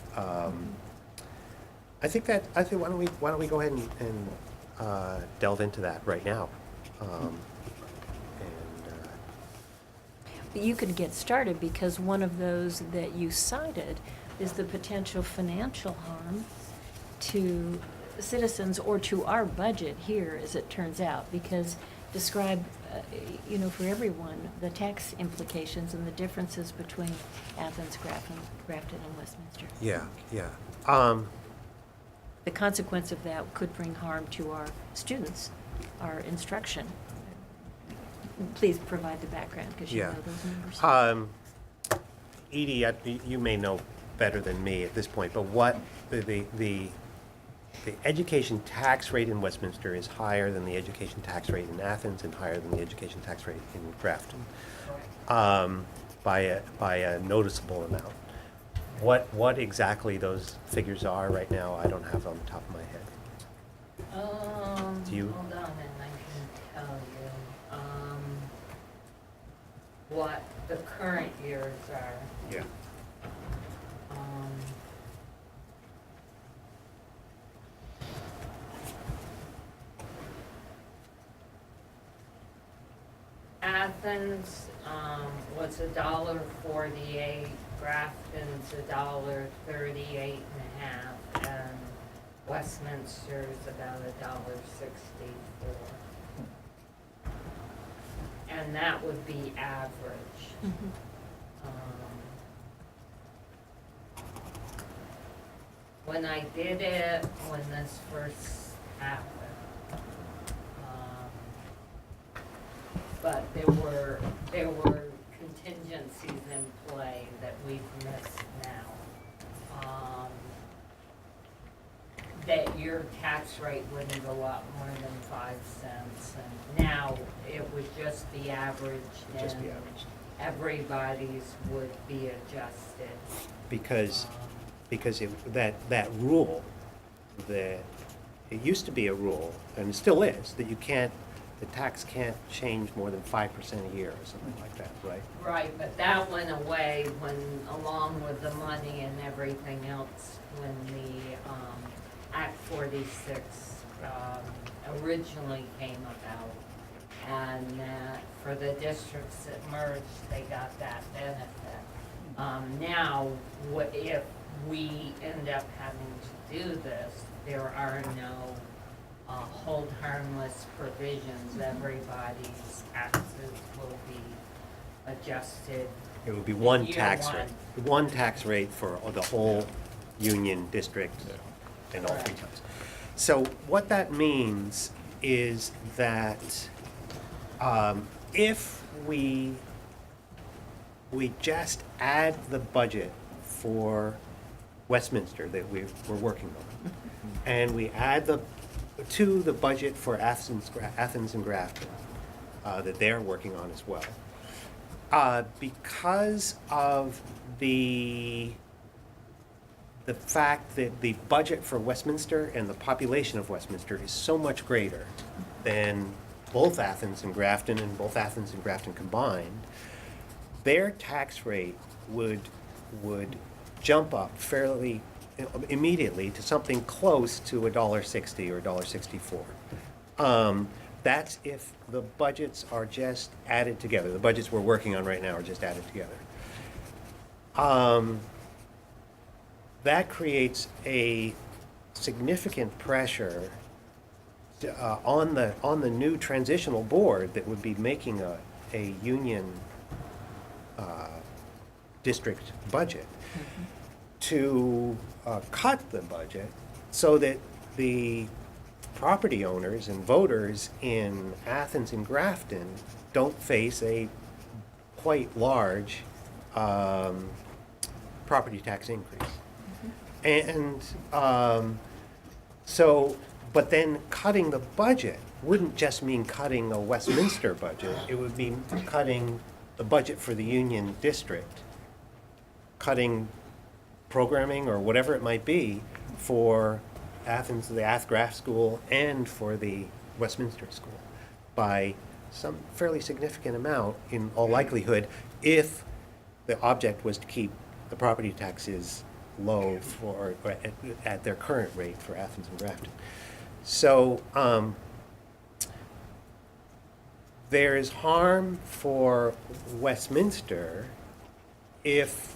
I think why don't we go ahead and delve into that right now. But you could get started because one of those that you cited is the potential financial harm to citizens or to our budget here, as it turns out, because describe, for everyone, the tax implications and the differences between Athens, Grafton, and Westminster. Yeah. The consequence of that could bring harm to our students, our instruction. Please provide the background, because you Yeah. know those numbers. Edie, you may know better than me at this point, but what the education tax rate in Westminster is higher than the education tax rate in Athens and higher than the education tax rate in Grafton, by a noticeable amount. What exactly those figures are right now, I don't have on the top of my head. Do you? Hold on, and I can tell you, what the current years are. Yeah. Um, Athens, was $1.48, Grafton's $1.38.5, and Westminster's about $1.64. And that would be average. When I did it, when this first happened, but there were contingencies in play that we've missed now. That your tax rate wouldn't go up more than 5 cents, and now it would just be averaged, Just be and averaged. everybody's would be adjusted. Because that rule, that, it used to be a rule, and it still is, that the tax can't change more than 5% a year or something like that, right? Right, but that went away when, along with the money and everything else, when the Act 46 originally came about. And for the districts that merged, they got that benefit. Now, if we end up having to do this, there are no hold harmless provisions. Everybody's taxes will be adjusted. It would be one Year tax one. rate, one tax rate for the whole union district and all three Right. times. So what that means is that if we just add the budget for Westminster that we're working on, and we add to the budget for Athens and Grafton that they're working on as well. Because of the fact that the budget for Westminster and the population of Westminster is so much greater than both Athens and Grafton combined, their tax rate would jump up fairly immediately to something close to $1.60 or $1.64. That's if the budgets are just added together. The budgets we're working on right now are just added together. That creates a significant pressure on the new transitional board that would be making a union district budget to cut the budget so that the property owners and voters in Athens and Grafton don't face a quite large property tax increase. And but then cutting the budget wouldn't just mean cutting a Westminster budget, it would mean cutting the budget for the union district, cutting programming or whatever it might be for Athens, the Athgraph School, and for the Westminster School by some fairly significant amount in all likelihood, if the object was to keep the property taxes low or at their current rate for Athens and Grafton. So there is harm for Westminster if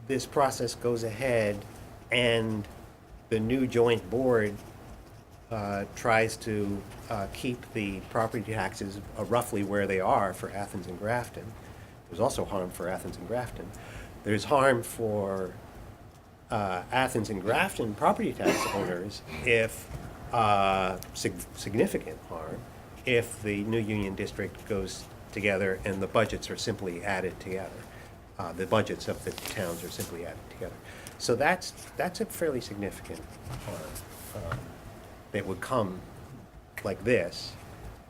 this process goes ahead and the new joint board tries to keep the property taxes roughly where they are for Athens and Grafton. There's also harm for Athens and Grafton. There's harm for Athens and Grafton property tax owners if significant harm if the new union district goes together and the budgets are simply added together. The budgets of the towns are simply added together. So that's a fairly significant harm that would come like this.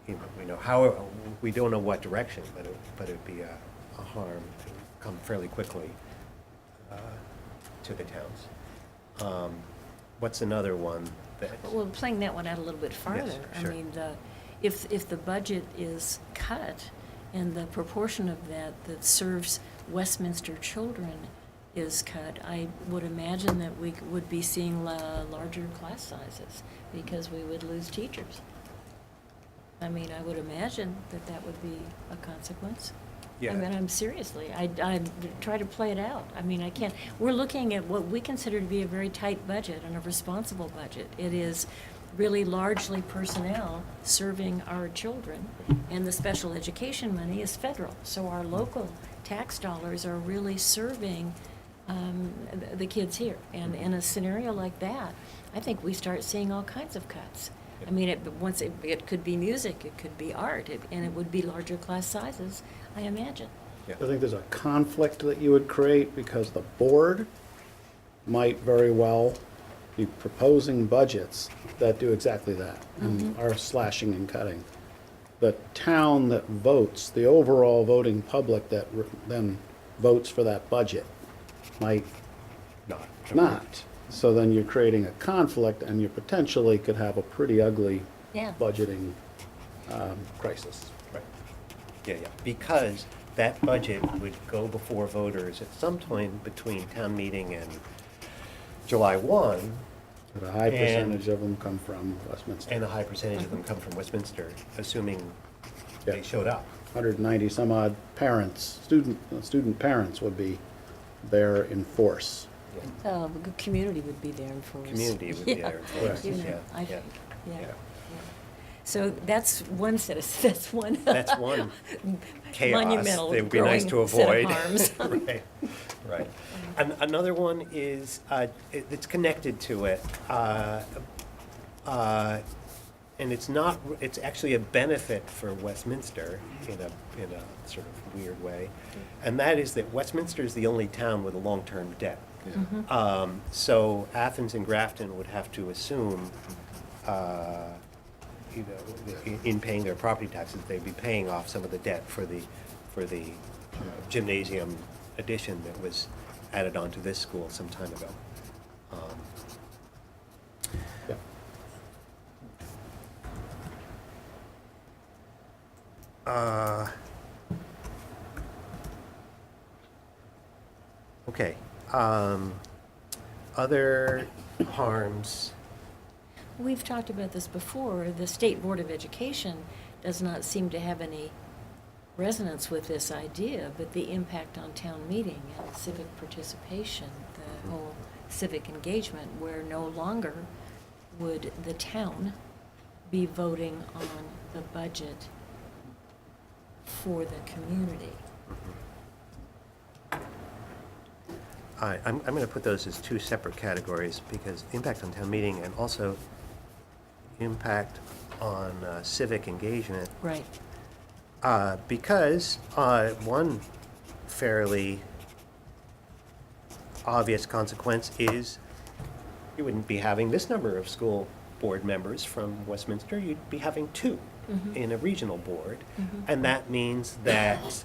You know, however, we don't know what direction, but it would be a harm that would come fairly quickly to the towns. What's another one that? Well, playing that one out a little bit farther. sure. I mean, if the budget is cut and the proportion of that that serves Westminster children is cut, I would imagine that we would be seeing larger class sizes because we would lose teachers. I mean, I would imagine that that would be a consequence. Yeah. I mean, I'm seriously, I try to play it out. I mean, I can't, we're looking at what we consider to be a very tight budget and a responsible budget. It is really largely personnel serving our children, and the special education money is federal. So our local tax dollars are really serving the kids here. And in a scenario like that, I think we start seeing all kinds of cuts. I mean, it could be music, it could be art, and it would be larger class sizes, I imagine. Yeah. I think there's a conflict that you would create because the board might very well be proposing budgets that do exactly that and are slashing and cutting. The town that votes, the overall voting public that then votes for that budget might not. So then you're creating a conflict, and you potentially could have a pretty ugly Yeah. budgeting crisis. Right. Yeah, yeah, because that budget would go before voters at some point between town meeting and July 1, But a high percentage of them come from Westminster. and a high percentage of them come from Westminster, assuming Yeah. they showed up. 190 some odd parents, student parents would be there in force. The community would be there for us. Community would be Yeah. there for us, You know, yeah, I yeah, think, yeah. yeah. Yeah. So that's one set of, that's one. That's one chaos Monumental that would be nice to growing set of avoid. harms. Right, right. And another one is, it's connected to it, and it's not, it's actually a benefit for Westminster in a sort of weird way, and that is that Westminster is the only town with a long-term debt. So Athens and Grafton would have to assume, in paying their property taxes, they'd be paying off some of the debt for the gymnasium addition that was added onto this school some time ago. Yeah. Okay. Other harms. We've talked about this before. The State Board of Education does not seem to have any resonance with this idea, but the impact on town meeting and civic participation, the whole civic engagement, where no longer would the town be voting on the budget for the community. I'm going to put those as two separate categories, because impact on town meeting and also impact on civic engagement. Right. Because one fairly obvious consequence is you wouldn't be having this number of school board members from Westminster, you'd be having two in a regional board. And that means that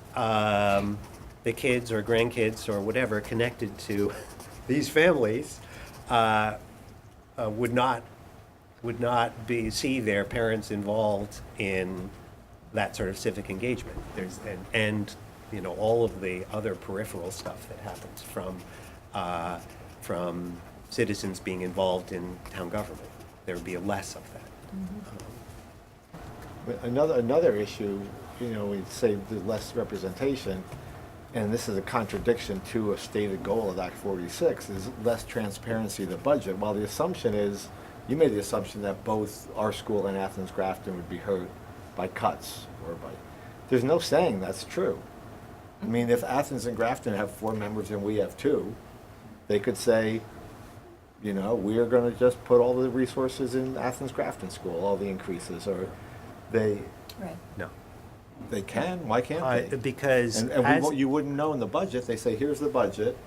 the kids or grandkids or whatever connected to these families would not see their parents involved in that sort of civic engagement. There's and you know, all of the other peripheral stuff that happens from citizens being involved in town government. There would be less of that. But another issue, you know, we'd say the less representation, and this is a contradiction to a stated goal of Act 46, is less transparency of the budget. While the assumption is, you made the assumption that both our school and Athens Grafton would be hurt by cuts or by, there's no saying that's true. I mean, if Athens and Grafton have 4 members and we have 2, they could say, you know, we are going to just put all the resources in Athens Grafton School, all the increases, or they Right. No. they can. Why can't they? Because And as- you wouldn't know in the budget. They say, here's the budget,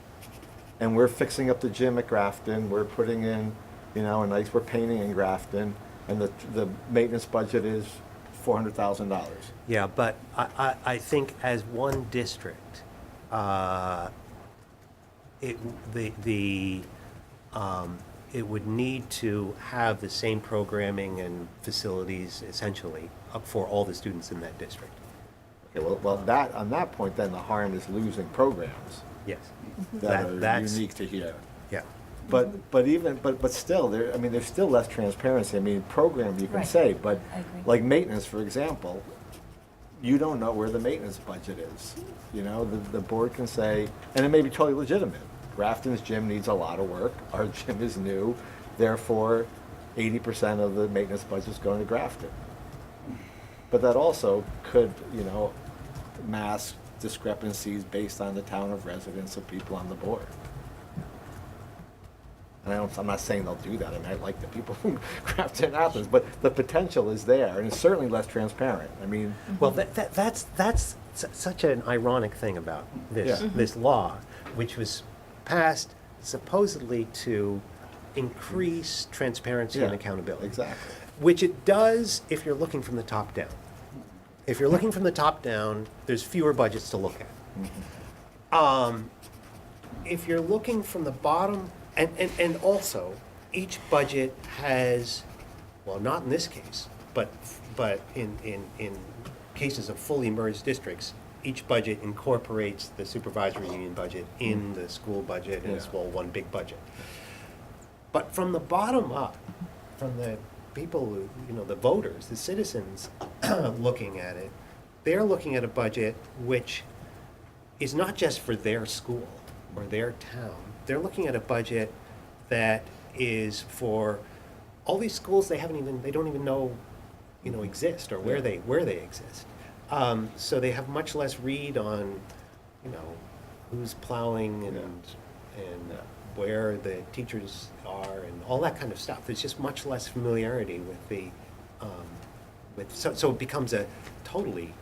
and we're fixing up the gym at Grafton. We're putting in, you know, we're painting in Grafton, and the maintenance budget is $400,000. Yeah, but I think as one district, it would need to have the same programming and facilities essentially up for all the students in that district. Okay, well, that, on that point, then the harm is losing programs Yes. that are That's- unique to here. Yeah. But still, there, I mean, there's still less transparency. I mean, program you can Right. say, but I agree. like maintenance, for example, you don't know where the maintenance budget is. You know, the board can say, and it may be totally legitimate. Grafton's gym needs a lot of work. Our gym is new, therefore 80% of the maintenance budget is going to Grafton. But that also could, you know, mask discrepancies based on the town of residence of people on the board. And I'm not saying they'll do that. I mean, I like the people from Grafton and Athens, but the potential is there, and it's certainly less transparent. I mean, Well, that's such an ironic thing about this, Yeah. this law, which was passed supposedly to increase transparency and Yeah, accountability. exactly. Which it does if you're looking from the top down. If you're looking from the top down, there's fewer budgets to look at. If you're looking from the bottom, and also, each budget has, well, not in this case, but in cases of fully merged districts, each budget incorporates the supervisory union budget in the school budget, and it's, Yeah. well, one big budget. But from the bottom up, from the people who, you know, the voters, the citizens looking at it, they're looking at a budget which is not just for their school or their town. They're looking at a budget that is for all these schools they don't even know, you know, exist or where they exist. So they have much less read on, you know, who's plowing and where the teachers are and all that kind of stuff. There's just much less familiarity with the, so it becomes a totally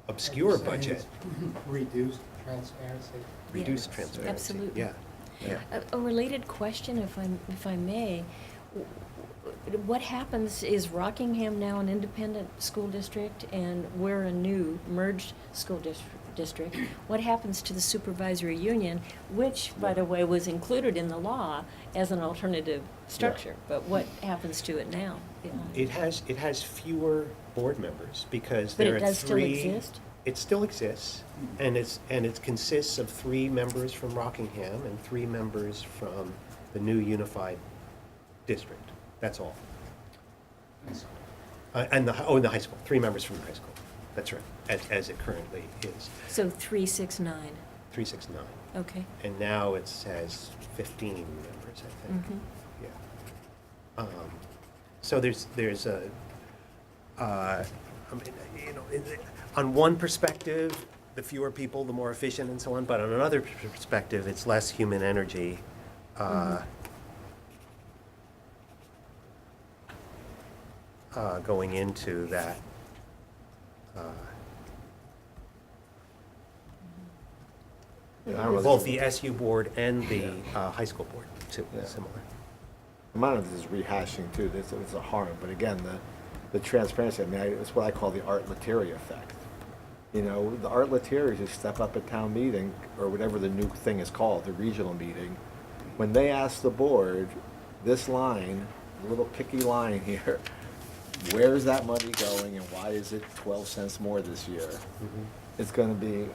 obscure budget. Reduced transparency. Reduced Yes, transparency. absolutely. Yeah, yeah. A related question, if I may, what happens, is Rockingham now an independent school district and we're a new merged school district? What happens to the supervisory union, which, by the way, was included in the law as an alternative structure? But what happens to it now? It has fewer board members because But there it are does still three. exist? It still exists, and it consists of 3 members from Rockingham and 3 members from the new unified district. That's all. And the high school, 3 members from the high school. That's right, as it currently is, So 369, 369. okay. And now it has 15 members, I think. Mhm. Yeah. So there's a, I mean, you know, on one perspective, the fewer people, the more efficient and so on, but on another perspective, it's less human energy. Going into that. you know, I don't know, Both the SU board and the high school board, too, Yeah. similar. I don't know if this is rehashing too, it's a harm, but again, the transparency, I mean, it's what I call the Art Lettieri effect. You know, the Art Lettieri who step up at town meeting, or whatever the new thing is called, the regional meeting, when they ask the board, this line, little picky line here, where's that money going and why is it 12 cents more this year? It's gonna be,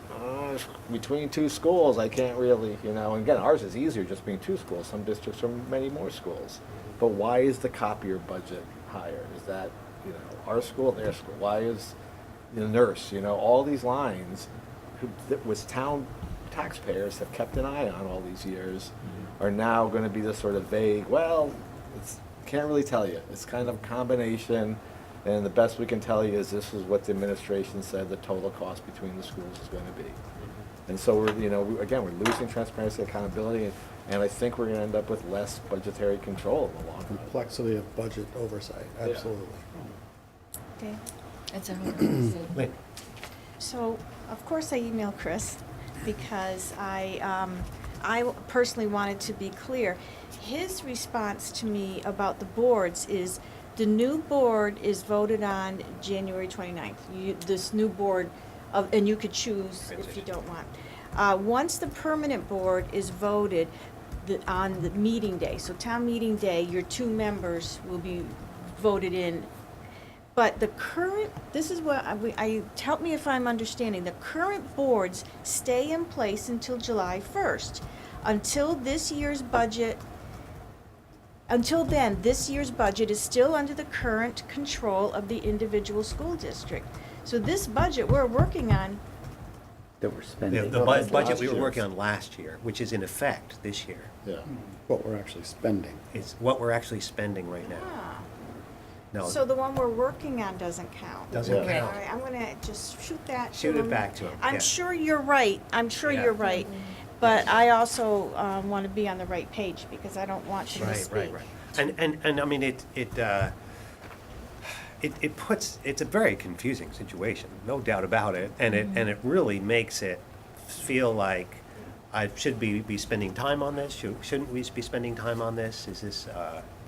between 2 schools, I can't really, you know, and again, ours is easier just being 2 schools, some districts are many more schools. But why is the copier budget higher? Is that, you know, our school, their school? Why is the nurse, you know, all these lines, that was town taxpayers have kept an eye on all these years, are now gonna be this sort of vague, well, can't really tell you. It's kind of a combination, and the best we can tell you is this is what the administration said the total cost between the schools is going to be. And so we're, you know, we're losing transparency, accountability, and I think we're going to end up with less budgetary control in the long run. Complexity of budget oversight, Yeah. absolutely. Okay. That's a hard Wait, So, of course, I emailed Chris because I personally wanted to be clear. His response to me about the boards is the new board is voted on January 29th. This new board, and you could choose if you don't want. Once the permanent board is voted on the meeting day, so town meeting day, your 2 members will be voted in But the current, this is what help me if I'm understanding, the current boards stay in place until July 1st. Until this year's budget, until then, this year's budget is still under the current control of the individual school district. So this budget we're working on, That we're The spending. budget last we were year's. working on last year, which is in effect this year, Yeah, what we're actually spending. is what we're actually spending right now. ah, No, so the one we're working on doesn't count. doesn't Yeah. All count. right, I'm gonna just shoot that to Shoot it him. back to him, I'm yeah. sure you're right, I'm sure Yeah. you're right. But I also want to be on the right page because I don't want to misspeak. Right. And I mean, it puts, it's a very confusing situation, no doubt about it. And it really makes it feel like I should be spending time on this? Shouldn't we be spending time on this? Is this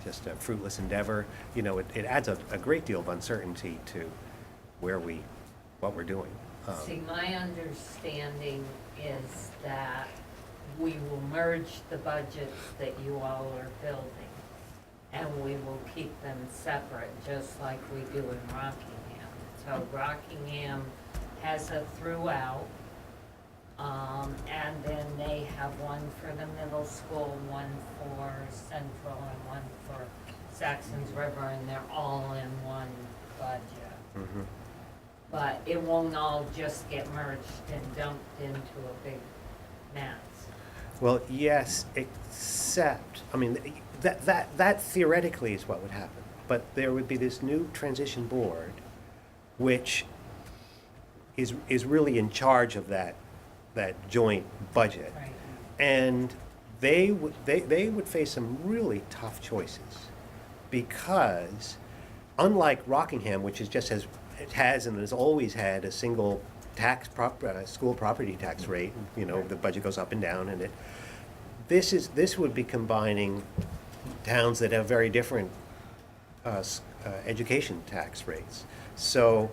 just a fruitless endeavor? You know, it adds a great deal of uncertainty to what we're doing. See, my understanding is that we will merge the budgets that you all are building, and we will keep them separate, just like we do in Rockingham. So Rockingham has a throughout, and then they have one for the middle school, one for Central, and one for Saxon's River, and they're all in one budget. Mhm. But it won't all just get merged and dumped into a big mass. Well, yes, except, I mean, that theoretically is what would happen. But there would be this new transition board, which is really in charge of that joint budget. Right. And they would face some really tough choices, because unlike Rockingham, which is just it has and has always had a single school property tax rate, you know, the budget goes up and down, and this would be combining towns that have very different education tax rates. So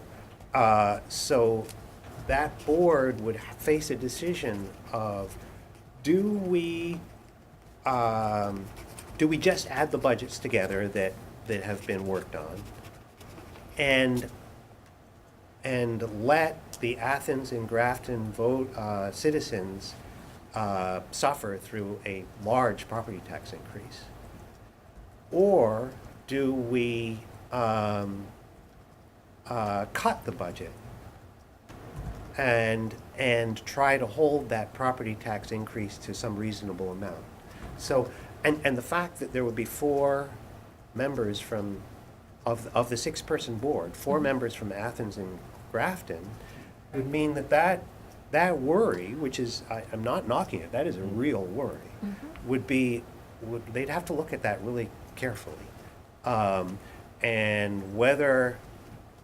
that board would face a decision of, do we just add the budgets together that have been worked on, and let the Athens and Grafton citizens suffer through a large property tax increase? Or do we cut the budget and try to hold that property tax increase to some reasonable amount? So, and the fact that there would be 4 members of the 6-person board, 4 members from Athens and Grafton, would mean that worry, which is, I'm not knocking it, that is a real worry, they'd have to look at that really carefully. And whether,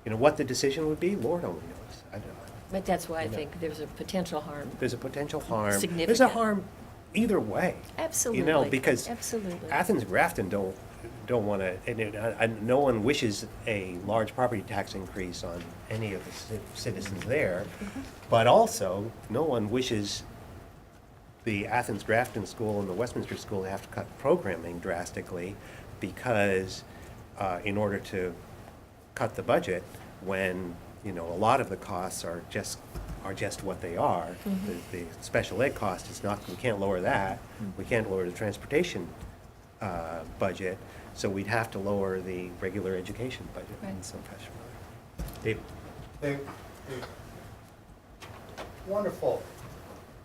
what the decision would be, Lord only knows. I don't know. But that's why I You know. think there's a potential harm. There's a potential harm. There's a Significant. harm either way. Absolutely. Because Absolutely. Athens and Grafton don't want to, and no one wishes a large property tax increase on any of the citizens there, but also no one wishes the Athens Grafton School and the Westminster School to have to cut programming drastically, because in order to cut the budget, when a lot of the costs are just what they are. The special ed cost is not, we can't lower that. We can't lower the transportation budget, so we'd have to lower the regular education budget in Right. some fashion or other. Dave? The wonderful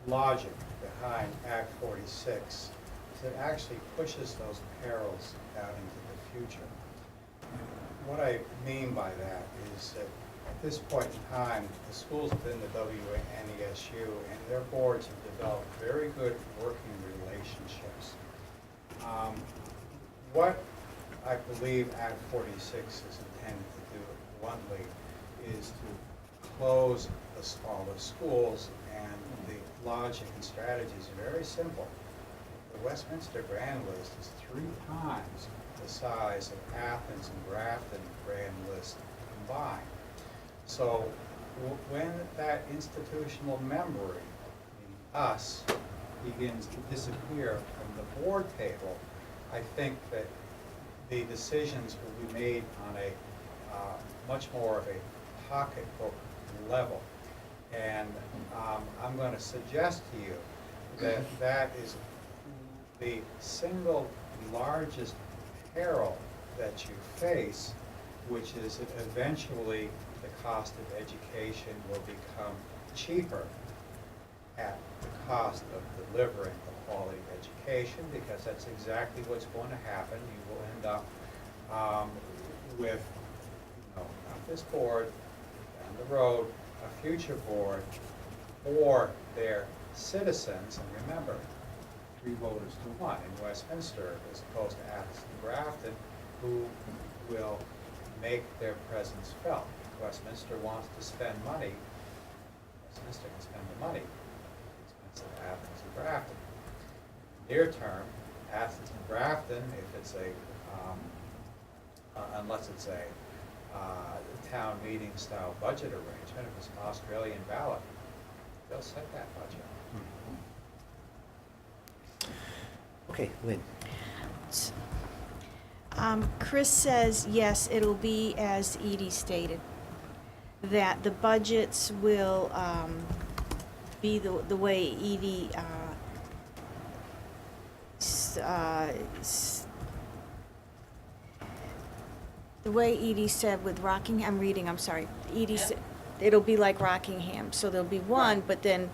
logic behind Act 46 is it actually pushes those perils out into the future. What I mean by that is that at this point in time, the schools within the WNESU and their boards have developed very good working relationships. What I believe Act 46 is intended to do bluntly is to close the smaller schools, and the logic and strategy is very simple. The Westminster grand list is 3 times the size of Athens and Grafton grand list combined. So when that institutional memory, meaning us, begins to disappear from the board table, I think that the decisions will be made on a much more of a pocketbook level. And I'm going to suggest to you that that is the single largest peril that you face, which is that eventually the cost of education will become cheaper at the cost of delivering a quality education, because that's exactly what's going to happen. You will end up with, not this board, down the road, a future board for their citizens. And remember, 3 voters to 1 in Westminster, as opposed to Athens and Grafton, who will make their presence felt. If Westminster wants to spend money, Westminster can spend the money at the expense of Athens and Grafton. Near term, Athens and Grafton, if it's unless it's a town meeting style budget arrangement, if it's an Australian ballot, they'll set that budget. Okay, Lynn. Chris says, yes, it'll be as Edie stated, that the budgets will be the way Edie the way Edie said with Rockingham, I'm sorry, Edie said, it'll be like Rockingham, so there'll be one, but then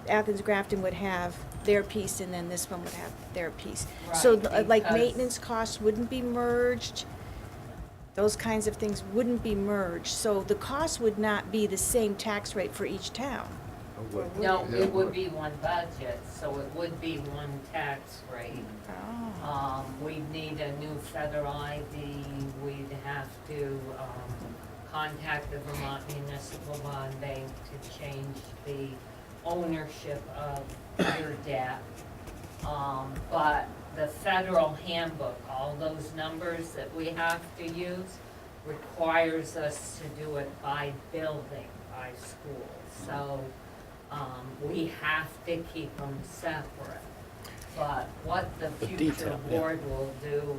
Athens Grafton would have their piece, and then this one would have their piece. So, Right, like, because- maintenance costs wouldn't be merged, those kinds of things wouldn't be merged, so the cost would not be the same tax rate for each town. No, it would be one budget, so it would be one tax rate. Oh. We'd need a new federal ID, we'd have to, contact the Vermont Municipal Bond Bank to change the ownership of your debt. But the federal handbook, all those numbers that we have to use, requires us to do it by building, by school. So, we have to keep them separate. But what the The future detail, yeah. board will do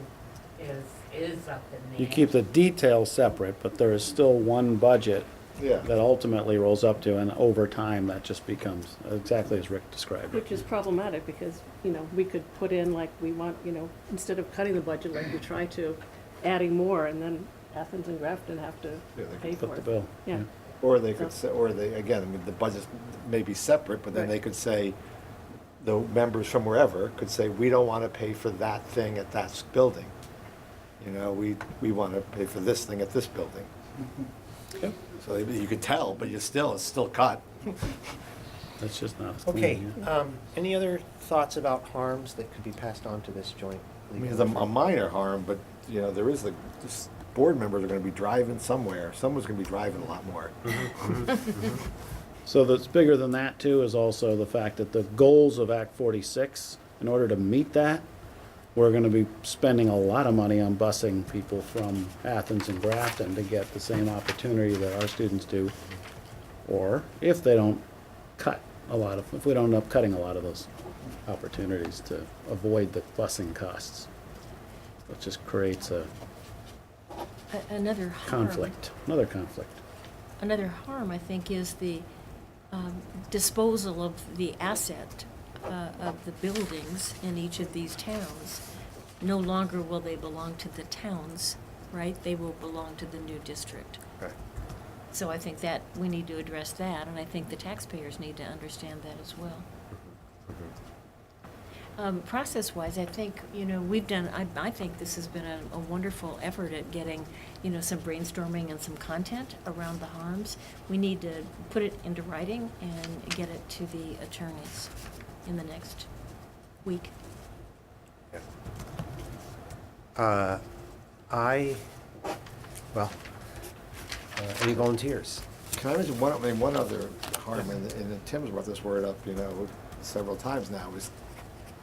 is up in the air. You keep the details separate, but there is still one budget Yeah. that ultimately rolls up to, and over time, that just becomes exactly as Rick described it. Which is problematic because, we could put in like we want, instead of cutting the budget like we try to, adding more, and then Athens and Grafton have to Yeah, they pay for it. Foot the bill. Yeah. Or they could say, again, I mean, the budgets may be separate, but then Right. they could say, the members from wherever could say, we don't want to pay for that thing at that building. We want to pay for this thing at this building. Yep. So you could tell, but it's still cut. That's just not as Okay, clean. Yeah. any other thoughts about harms that could be passed on to this joint I mean, legal it's a effort? minor harm, but, there is this board members are going to be driving somewhere. Someone's going to be driving a lot more. So that's bigger than that too is also the fact that the goals of Act 46, in order to meet that, we're gonna be spending a lot of money on busing people from Athens and Grafton to get the same opportunity that our students do. Or if they don't if we don't end up cutting a lot of those opportunities to avoid the busing costs. It just creates a Another harm. conflict, another conflict. Another harm, I think, is the disposal of the asset of the buildings in each of these towns. No longer will they belong to the towns, right? They will belong to the new district. Right. So I think that we need to address that, and I think the taxpayers need to understand that as well. Process-wise, I think, we've done, I think this has been a wonderful effort at getting, some brainstorming and some content around the harms. We need to put it into writing and get it to the attorneys in the next week. Any volunteers? Can I mention one other harm, and Tim's brought this word up, several times now, is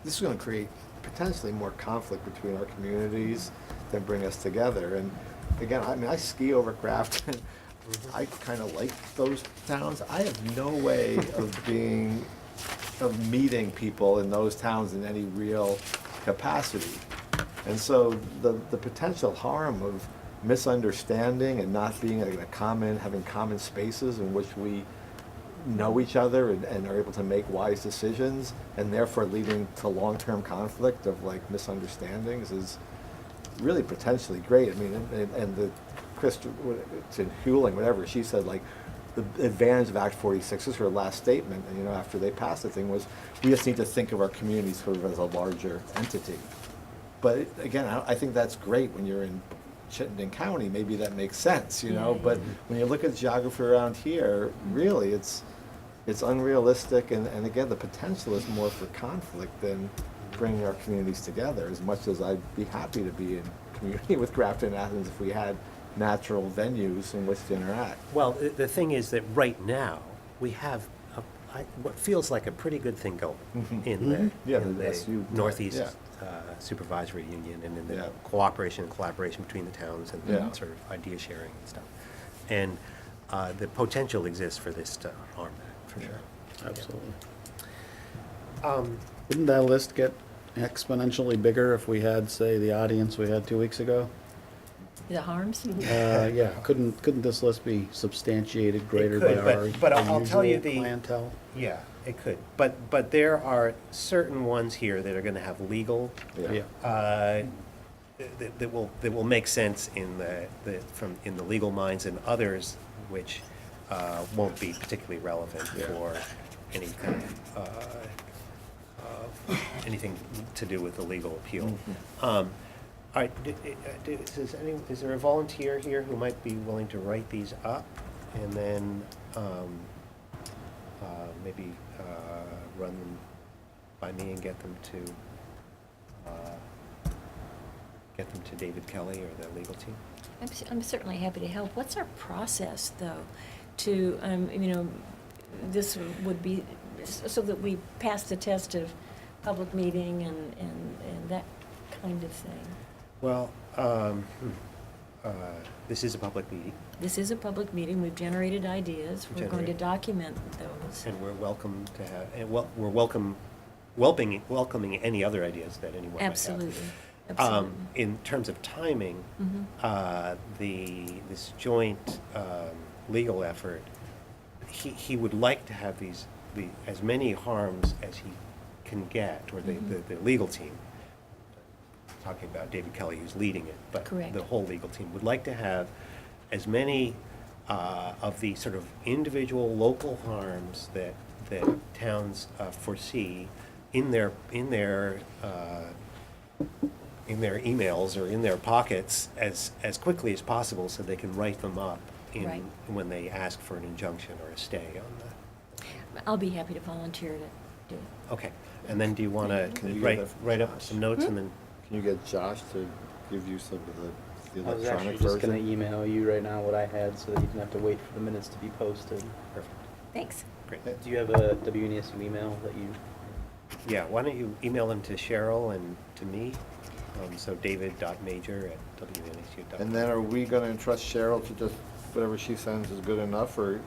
this is going to create potentially more conflict between our communities than bring us together. And again, I ski over Grafton. I kind of like those towns. I have no way of meeting people in those towns in any real capacity. And so the potential harm of misunderstanding and not being having common spaces in which we know each other and are able to make wise decisions, and therefore leading to long-term conflict of like misunderstandings is really potentially great. I mean, and the to Hewling, whatever, she said, like, the advantage of Act 46 is her last statement, and, you know, after they passed the thing, was we just need to think of our community sort of as a larger entity. But again, I think that's great when you're in Chittenden County, maybe that makes sense, you know, Yeah. but when you look at geography around here, really, it's unrealistic, and again, the potential is more for conflict than bringing our communities together, as much as I'd be happy to be in community with Grafton and Athens if we had natural venues in which to interact. Well, the thing is that right now, we have what feels like a pretty good thing going in the, Yeah, in the the SU, Northeast yeah. Supervisory Union, and in the Yeah. cooperation and collaboration between the towns and Yeah. sort of idea sharing and stuff. And the potential exists for this to harm that, for sure. Absolutely. Um, Wouldn't that list get exponentially bigger if we had, say, the audience we had 2 weeks ago? The harms? Yeah, couldn't this list be substantiated greater by could, but- our but I'll tell you usual the- clientele? Yeah, it could. But there are certain ones here that are going to have legal Yeah. that will make sense in the legal minds, and others which won't be particularly relevant Yeah. for any kind of anything to do with the legal appeal. All right, is there a volunteer here who might be willing to write these up and then maybe run them by me and get them to David Kelly or the legal team? I'm certainly happy to help. What's our process, though, to, this would be, so that we pass the test of public meeting and that kind of thing? Well, this is a public meeting, This is a public meeting. We've generated ideas. We're going to Generate. document those. and we're welcome to have, and we're welcoming any other ideas that anyone might have. Absolutely, absolutely. In terms of timing, Mhm. this joint legal effort, he would like to have as many harms as he can get, or the legal team, talking about David Kelly, who's leading it, but Correct. the whole legal team would like to have as many of the sort of individual local harms that towns foresee in their emails or in their pockets as quickly as possible, so they can write them up Right. when they ask for an injunction or a stay on I'll be happy to volunteer to do it. okay. And then do you want to Can you give write that- write up some notes and then? Can you get Josh to give you some of the I was electronic actually just gonna version? email you right now what I had so that you didn't have to wait for the minutes to be posted. Perfect. Thanks. Great. Do you have a WNSU email that you? Yeah, why don't you email them to Cheryl and to me? So david.major@wnasu.com. And then are we gonna entrust Cheryl to just, whatever she sends is good enough, or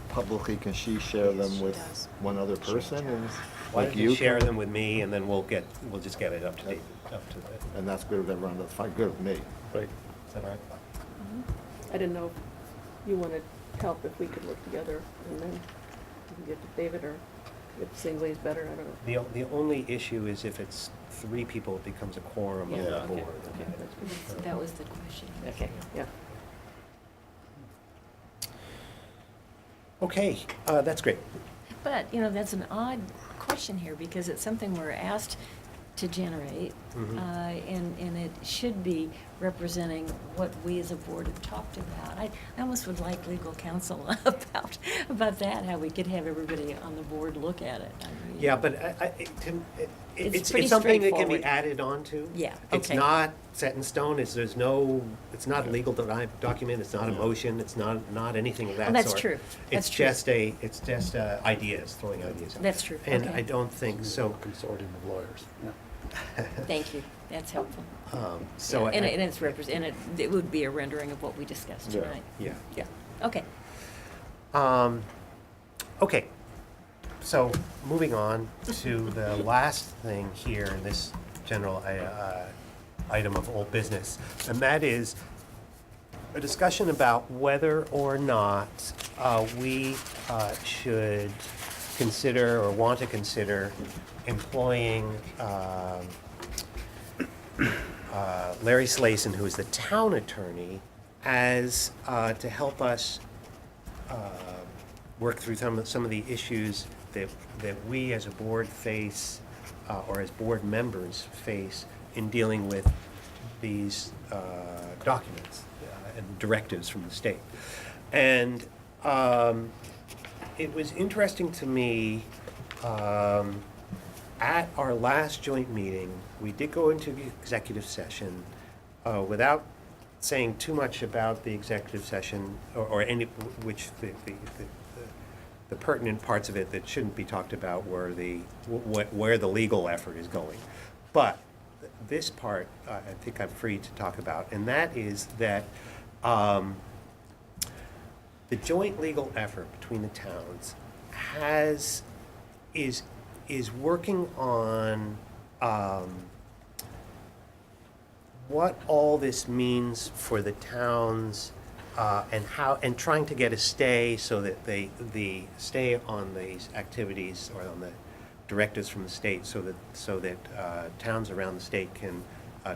publicly can she share them Yes, she with does. one other person? And Why like don't you share can- them with me, and then we'll just get it up to date, up to the, And that's good with everyone, that's fine, good with me. Right. is that all right? I didn't know if you wanted help, if we could work together, and then you can get to David, or if singly is better, I don't know. The only issue is if it's 3 people, it becomes a quorum of Yeah, the okay, board. okay, that's good. That was the question. Okay, yeah. Okay, that's great. But, that's an odd question here, because it's something we're asked to generate, Mhm. and it should be representing what we as a board have talked about. I almost would like legal counsel about that, how we could have everybody on the board look at it. I mean, Yeah, but It's it's pretty something that can be straightforward. added on to. Yeah, It's okay. not set in stone, it's not a legal document, it's not a motion, it's not anything of that Well, sort. that's true. That's true. It's just ideas, throwing ideas out. That's true. And Okay. I don't think so. Consortium of lawyers. Thank you, that's helpful. So. And it's represented, it would be a rendering of what we discussed Yeah. tonight. Yeah. Yeah, okay. Okay, so moving on to the last thing here in this general item of old business, and that is a discussion about whether or not we should consider or want to consider employing Larry Slason, who is the town attorney, as to help us work through some of the issues that we as a board face or as board members face in dealing with these documents and directives from the state. And it was interesting to me, at our last joint meeting, we did go into the executive session without saying too much about the executive session or any, which the pertinent parts of it that shouldn't be talked about were where the legal effort is going. But this part, I think I'm free to talk about, and that is that the joint legal effort between the towns is working on what all this means for the towns and trying to get a stay so that the stay on these activities or on the directives from the state so that towns around the state can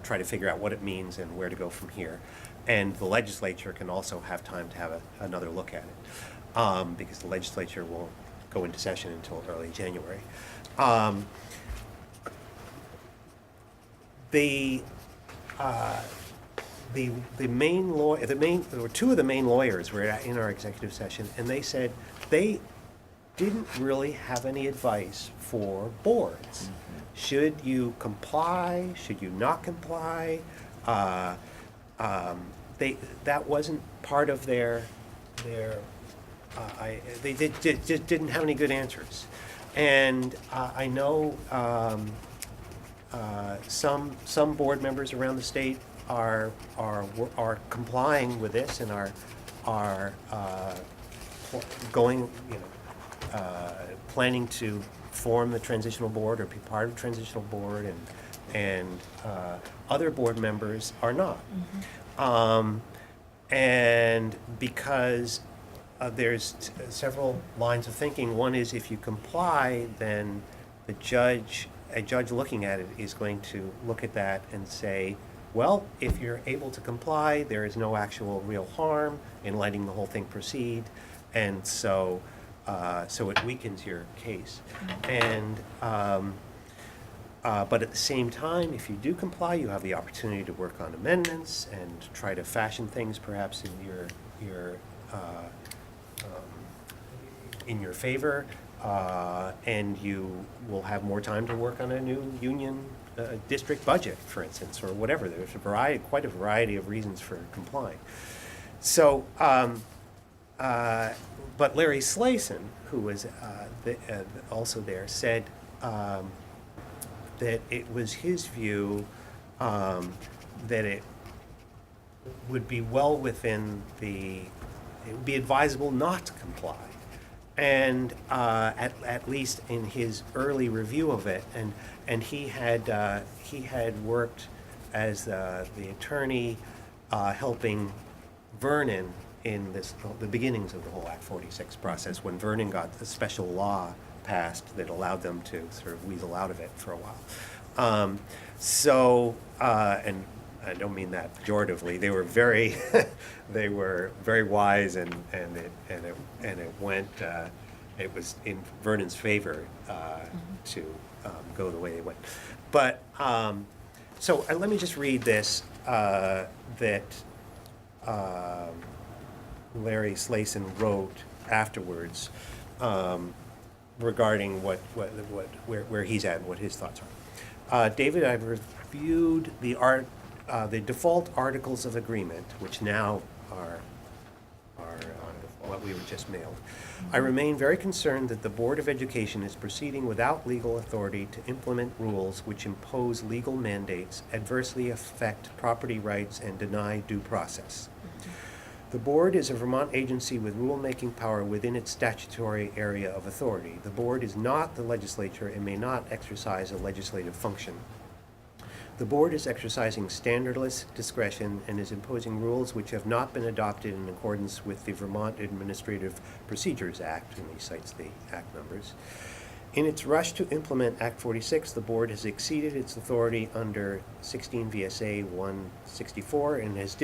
try to figure out what it means and where to go from here. And the legislature can also have time to have another look at it, because the legislature won't go into session until early January. The main or two of the main lawyers were in our executive session, and they said they didn't really have any advice for boards. Should you comply? Should you not comply? That wasn't part of their they just didn't have any good answers. And I know some board members around the state are complying with this and are going, planning to form the transitional board or be part of the transitional board, and other board members are not. And because there's several lines of thinking. One is if you comply, then a judge looking at it is going to look at that and say, well, if you're able to comply, there is no actual real harm in letting the whole thing proceed, and so it weakens your case. And but at the same time, if you do comply, you have the opportunity to work on amendments and try to fashion things perhaps in your favor, and you will have more time to work on a new union district budget, for instance, or whatever. There's quite a variety of reasons for complying. So, but Larry Slason, who was also there, said that it was his view that it would be well within it would be advisable not to comply. And at least in his early review of it, and he had worked as the attorney helping Vernon in the beginnings of the whole Act 46 process, when Vernon got a special law passed that allowed them to sort of weasel out of it for a while. And I don't mean that pejoratively. They were very, they were very wise, and it went. It was in Vernon's favor to go the way they went. But so let me just read this that Larry Slason wrote afterwards regarding where he's at and what his thoughts are. David, I've reviewed the default articles of agreement, which now are on what we were just mailed. I remain very concerned that the Board of Education is proceeding without legal authority to implement rules which impose legal mandates, adversely affect property rights, and deny due process. The Board is a Vermont agency with rulemaking power within its statutory area of authority. The Board is not the legislature and may not exercise a legislative function. The board is exercising standardless discretion and is imposing rules which have not been adopted in accordance with the Vermont Administrative Procedures Act, and he cites the act numbers. In its rush to implement Act 46, the board has exceeded its authority under 16 VSA 164 and has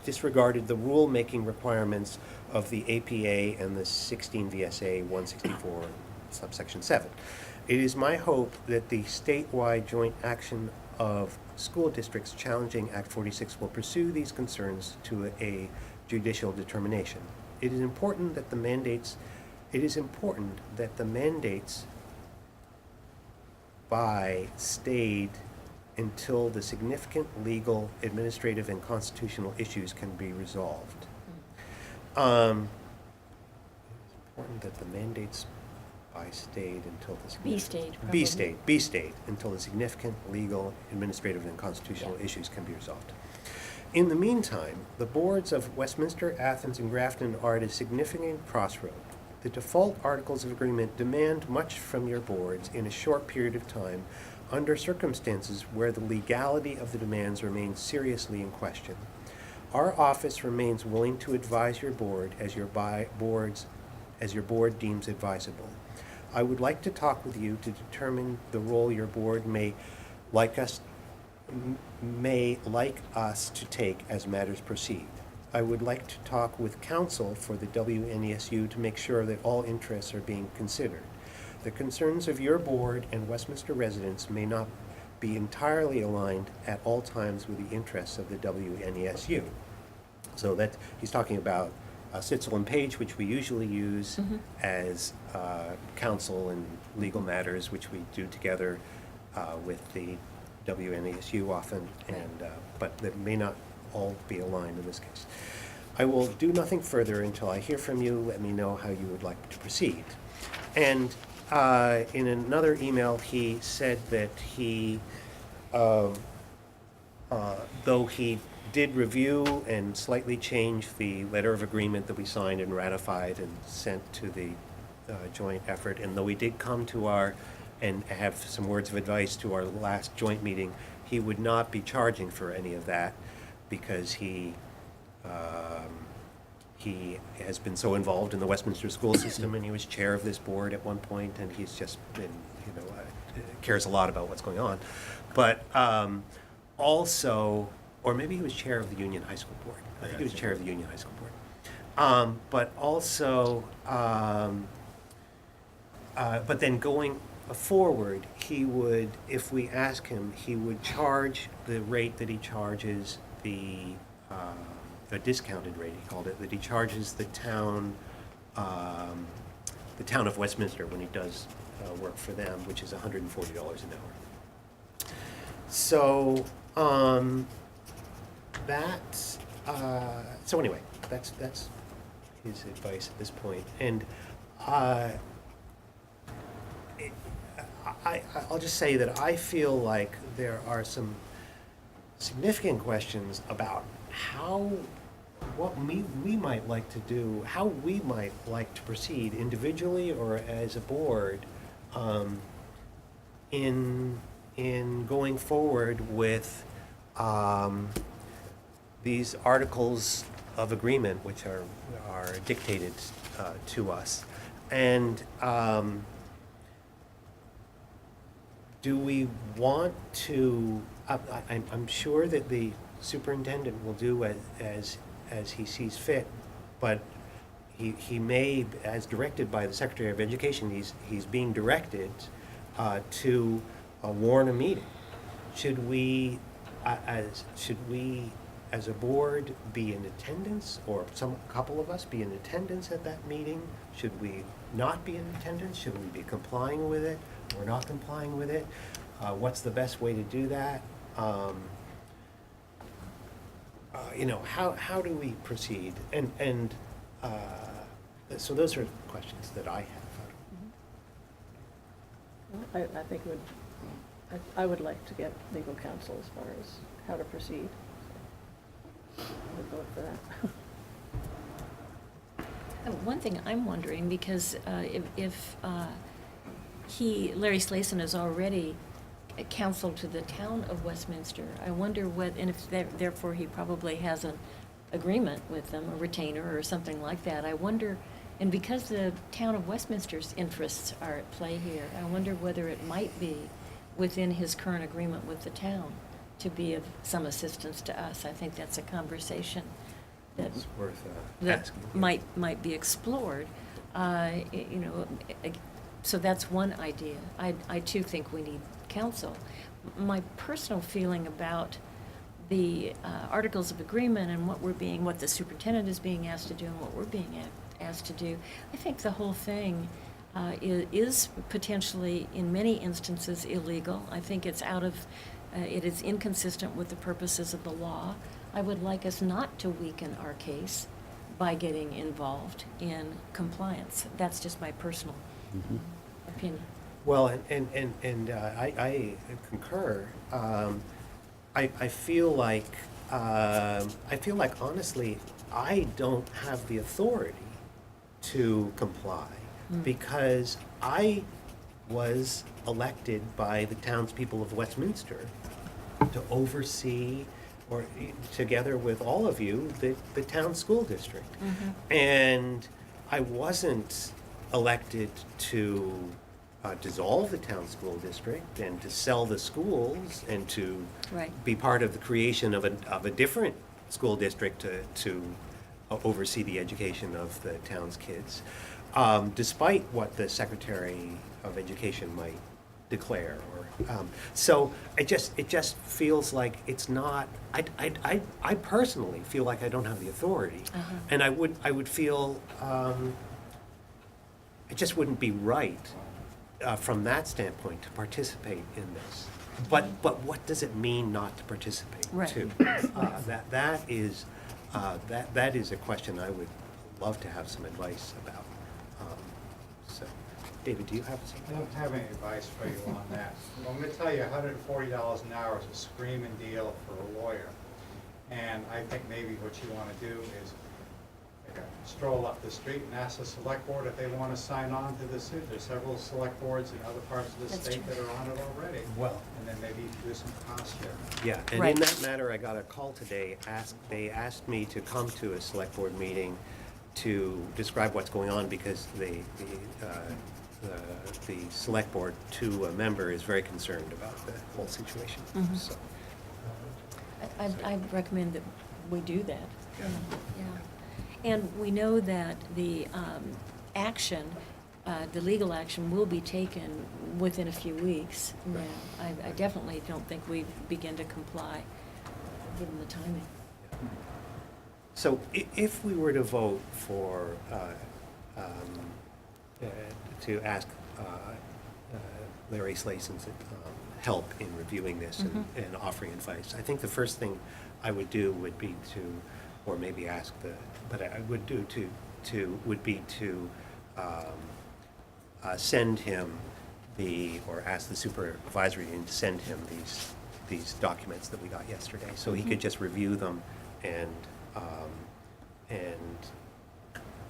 disregarded the rule-making requirements of the APA and the 16 VSA 164 subsection 7. It is my hope that the statewide joint action of school districts challenging Act 46 will pursue these concerns to a judicial determination. It is important that the mandates by stayed until the significant legal, administrative, and constitutional issues can be resolved. It's important that the mandates by stayed until the Be stayed, Be probably. stayed until the significant legal, administrative, and constitutional Yeah. issues can be resolved. In the meantime, the boards of Westminster, Athens, and Grafton are at a significant crossroad. The default articles of agreement demand much from your boards in a short period of time under circumstances where the legality of the demands remains seriously in question. Our office remains willing to advise your board as your board deems advisable. I would like to talk with you to determine the role your board may like us to take as matters proceed. I would like to talk with counsel for the WNESU to make sure that all interests are being considered. The concerns of your board and Westminster residents may not be entirely aligned at all times with the interests of the WNESU. So that, he's talking about Sitzel and Page, which we usually use as counsel in legal matters, which we do together with the WNESU often, and but that may not all be aligned in this case. I will do nothing further until I hear from you. Let me know how you would like to proceed. And in another email, he said that he, though he did review and slightly change the letter of agreement that we signed and ratified and sent to the joint effort, and though we did come to our, and have some words of advice to our last joint meeting, he would not be charging for any of that because he has been so involved in the Westminster school system, and he was chair of this board at one point, and he's just been, cares a lot about what's going on. But also, or maybe he was chair of the Union High School Board. I think he was chair of the Union High School Board. But also, but then going forward, he would, if we ask him, he would charge the rate that he charges the discounted rate, he called it, that he charges the town of Westminster when he does work for them, which is $140 an hour. So, so anyway, that's his advice at this point. And I'll just say that I feel like there are some significant questions about what we might like to do, how we might like to proceed individually or as a board in going forward with these articles of agreement, which are dictated to us. And do we want to, I'm sure that the superintendent will do as he sees fit, but he may, as directed by the Secretary of Education, he's being directed to warn a meeting. Should we, as a board, be in attendance, or a couple of us be in attendance at that meeting? Should we not be in attendance? Should we be complying with it or not complying with it? What's the best way to do that? How do we proceed? And so those are questions that I have. I think I would like to get legal counsel as far as how to proceed. I would vote for that. One thing I'm wondering, because if Larry Slason is already counsel to the town of Westminster. I wonder what, and if therefore he probably has an agreement with them, a retainer or something like that. I wonder, and because the town of Westminster's interests are at play here, I wonder whether it might be within his current agreement with the town to be of some assistance to us. I think that's a conversation that It's worth that asking. might be explored. You know, so that's one idea. I too think we need counsel. My personal feeling about the articles of agreement and what the superintendent is being asked to do and what we're being asked to do, I think the whole thing is potentially, in many instances, illegal. I think it's it is inconsistent with the purposes of the law. I would like us not to weaken our case by getting involved in compliance. That's just my personal opinion. Well, and I concur. I feel like honestly, I don't have the authority to comply because I was elected by the townspeople of Westminster to oversee, or together with all of you, the town school district. And I wasn't elected to dissolve the town school district and to sell the schools and to Right. be part of the creation of a different school district to oversee the education of the town's kids, despite what the Secretary of Education might declare. So it just feels like it's not. I personally feel like I don't have the authority, and I would feel it just wouldn't be right from that standpoint to participate in this. But what does it mean not to participate? Right. Too? That is a question I would love to have some advice about. So, David, do you have I something? don't have any advice for you on that. I'm going to tell you, $140 an hour is a screaming deal for a lawyer. And I think maybe what you want to do is stroll up the street and ask the select board if they want to sign on to the suit. There's several select boards in other parts of the That's state true. that are on it already. Well, And then maybe you can do some cost sharing. yeah, and Right. in that matter, I got a call today. They asked me to come to a select board meeting to describe what's going on because the select board, to a member, is very concerned about the whole situation. So, I recommend that we do that. Yeah. Yeah. And we know that the action, the legal action will be taken within a few weeks now. I definitely don't think we begin to comply, given the timing. So if we were to vote for, to ask Larry Slason's help in reviewing this and offering advice, I think the first thing I would do would be to, or maybe ask but I would do would be to send him or ask the supervisory team to send him these documents that we got yesterday, so he could just review them and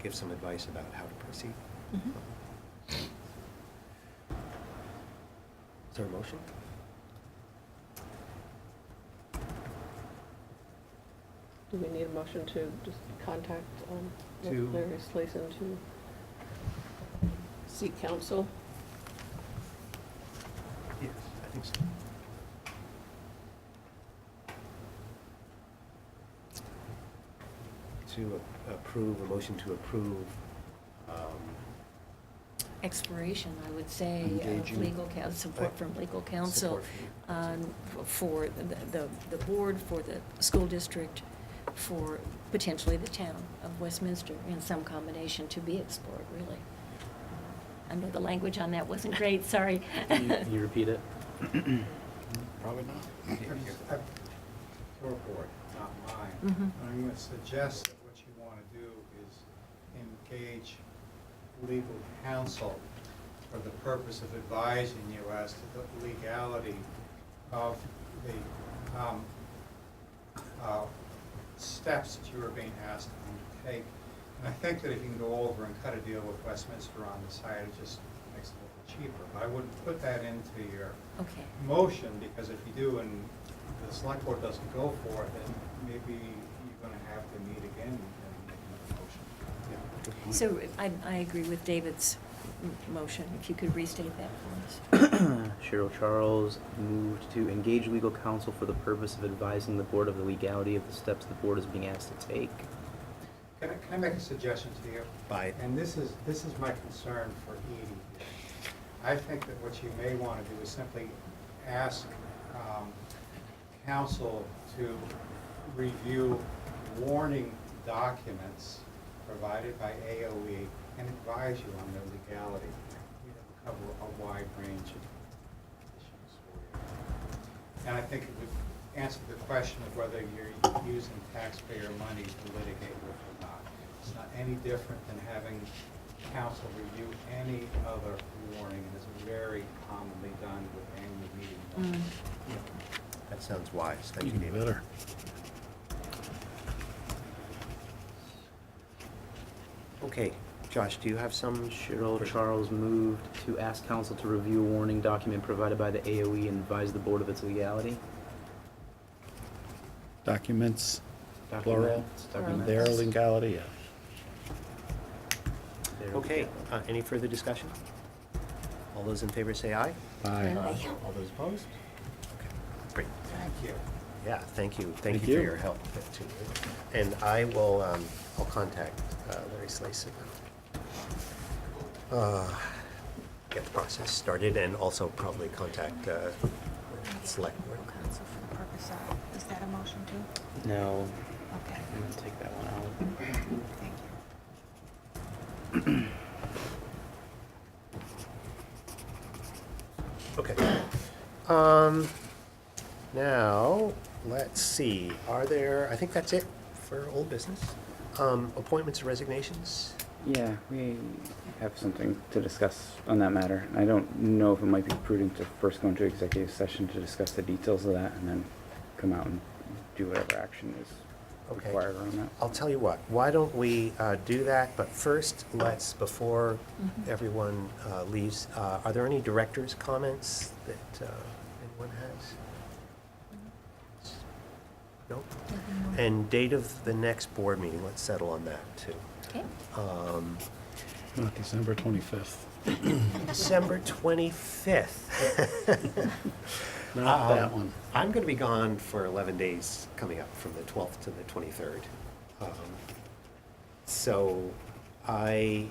give some advice about how to proceed. Is there a motion? Do we need a motion to just contact To- Larry Slason to seek counsel? Yes, I think so. To approve, a motion to approve, Exploration, I would say, of Engaging- legal support from legal counsel Support for the board, for the school district, for potentially the town of Westminster, in some combination to be explored, really. I know the language on that wasn't great, sorry. Can you repeat it? Probably not. Your board, not mine. Mhm. I'm going to suggest that what you want to do is engage legal counsel for the purpose of advising you as to the legality of the steps that you are being asked to undertake. And I think that if you can go over and cut a deal with Westminster on this, I just makes it a little cheaper. But I wouldn't put that into your Okay. motion, because if you do and the select board doesn't go for it, then maybe you're gonna have to meet again and make another motion. So I agree with David's motion, if you could restate that for us. Cheryl Charles moved to engage legal counsel for the purpose of advising the board of the legality of the steps the board is being asked to take. Can I make a suggestion to you? By- And this is my concern for Edie. I think that what you may want to do is simply ask council to review warning documents provided by AOE and advise you on their legality. We will cover a wide range of issues for you. And I think it would answer the question of whether you're using taxpayer money to litigate with or not. It's not any different than having council review any other warning, and it's very commonly done with annual meeting. That sounds wise. Thank you, Even David. better. Okay, Josh, do you have some? Cheryl Charles moved to ask council to review a warning document provided by the AOE and advise the board of its legality. Documents, plural, Documents. their legality, yeah. Their Okay, legality. any further discussion? All those in favor say aye. Aye. All those opposed? Okay, great. Thank you. Yeah, thank you. Thank Thank you for you. your help, too. And I will, I'll contact Larry Slason. Get the process started, and also probably contact select board. Council for the purpose of, is that a motion too? No, Okay, I'm gonna take that one out. thank you. Okay. Now, let's see, are there, I think that's it for old business. Appointments and resignations? Yeah, we have something to discuss on that matter. I don't know if it might be prudent to first go into executive session to discuss the details of that and then come out and do whatever action is Okay. required around that. I'll tell you what, why don't we do that, but first, let's, before everyone leaves, are there any directors' comments that anyone has? No? And date of the next board meeting, let's settle on that, too. Okay. Not December 25th. December 25th. Not that one. I'm going to be gone for 11 days coming up from the 12th to the 23rd. So I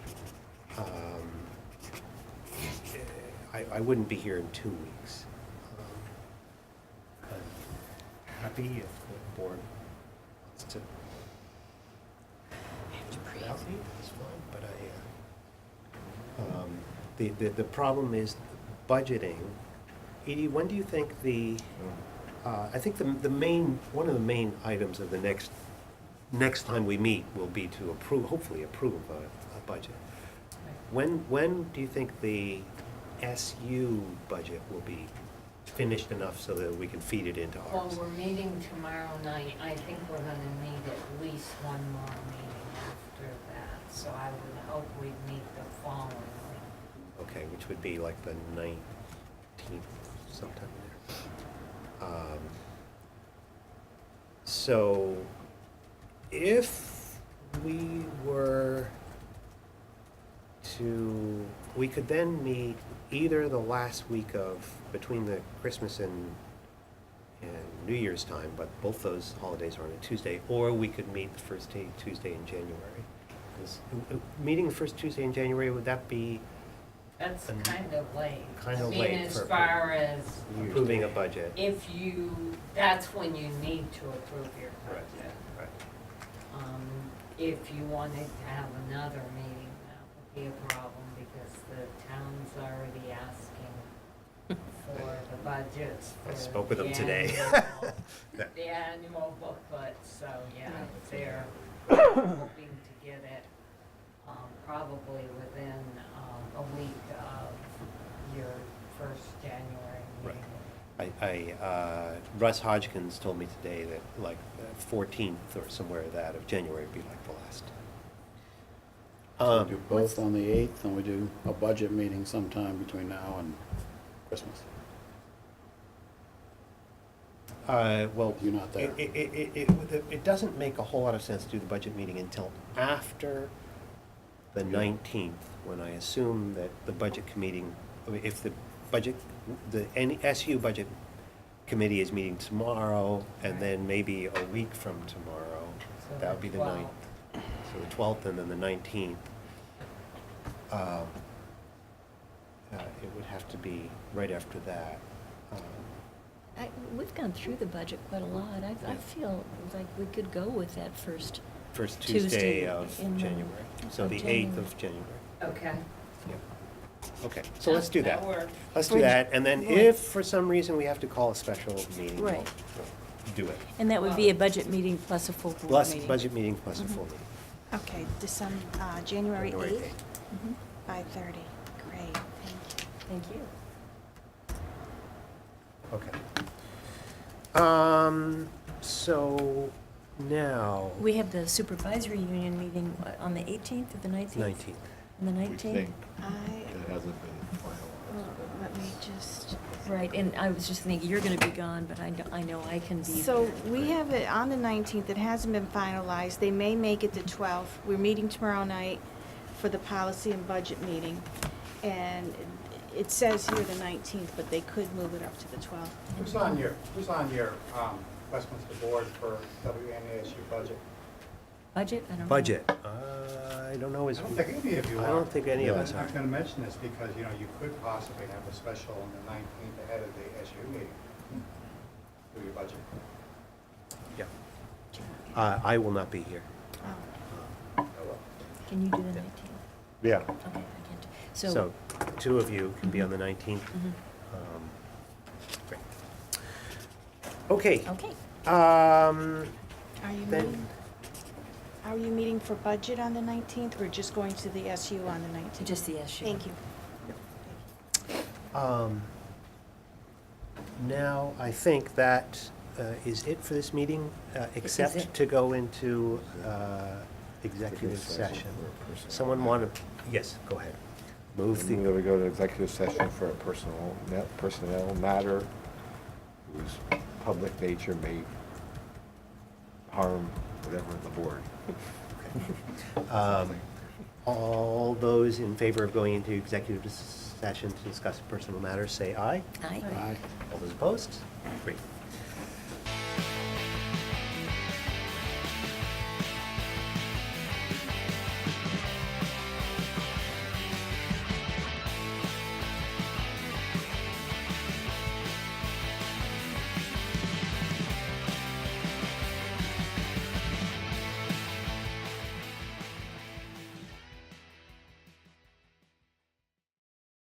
wouldn't be here in 2 weeks. I'm happy if the board wants to without me, that's fine, but the problem is budgeting. Edie, when do you think I think the main, one of the main items of the next time we meet will be to hopefully approve a budget. When do you think the SU budget will be finished enough so that we can feed it into Well, ours? we're meeting tomorrow night. I think we're gonna need at least one more meeting after that. So I would hope we'd meet the following week. Okay, which would be like the 19th, sometime there. So if we were to, we could then meet either the last week of, between the Christmas and New Year's time, but both those holidays are on a Tuesday, or we could meet the first Tuesday in January. Meeting the first Tuesday in January, would that be That's And kind of late. kind of I mean, late as for far as, approving a budget? if you, that's when you need to approve your Right, budget. right. If you wanted to have another meeting, that would be a problem because the town's already asking for the budgets for I spoke with them the today. annual- The annual booklet, so yeah, they're hoping to get it, probably within, a week of your first January meeting. Russ Hodgkins told me today that like the 14th or somewhere of that of January would be like the last. So we do both on the 8th, and we do a budget meeting sometime between now and Christmas. Well, You're not there. it doesn't make a whole lot of sense to do the budget meeting until after the 19th, when I assume that the budget committee, if the budget, SU budget committee is meeting tomorrow, and then maybe a week from tomorrow, So that would be the 9th. 12th. So the 12th and then the 19th. It would have to be right after that. We've gone through the budget quite a lot. I feel like we could go with that first. First Tuesday Tuesday of in January, so of the 8th January. of January. Okay. Yeah. Okay, so let's do that. That works. Let's do that, and then Right. if for some reason we have to call a special meeting, we'll Right. do it. And that would be a budget meeting plus a full board Plus, meeting. budget meeting plus a Mhm. full meeting. Okay, January January 8th, 5:30. Great, thank you. Thank you. Okay. So now, We have the supervisory union meeting on the 18th or the 19th? 19th. On the We 19th? think I, it hasn't been finalized. let me just, Right, and I was just thinking, you're gonna be gone, but I know I can be there. so we have it on the 19th, it hasn't been finalized, they may make it the 12th. We're meeting tomorrow night for the policy and budget meeting, and it says here the 19th, but they could move it up to the 12th. Who's on your Westminster board for WNASU budget? Budget? I don't know. Budget, I don't know. I don't think any of you are. I don't think any of I'm us are. I'm gonna mention this because, you know, you could possibly have a special on the 19th ahead of the SU meeting. Do your budget. Yeah. I will not be here. Oh. Can you do the 19th? Yeah. Okay, I can't. So, two of you can be on the 19th. Mhm. Great. Okay. Okay. Are you Then- meeting, are you meeting for budget on the 19th, or just going to the SU on the 19th? Just the SU. Thank you. Now, I think that is it for this meeting, is except it. to go into executive session. Someone want to, yes, go ahead. Move Move the, that we go to executive session for a personnel matter whose public nature may harm whatever the board. all those in favor of going into executive session to discuss personal matters, say aye. Aye. Aye. All those opposed? Great.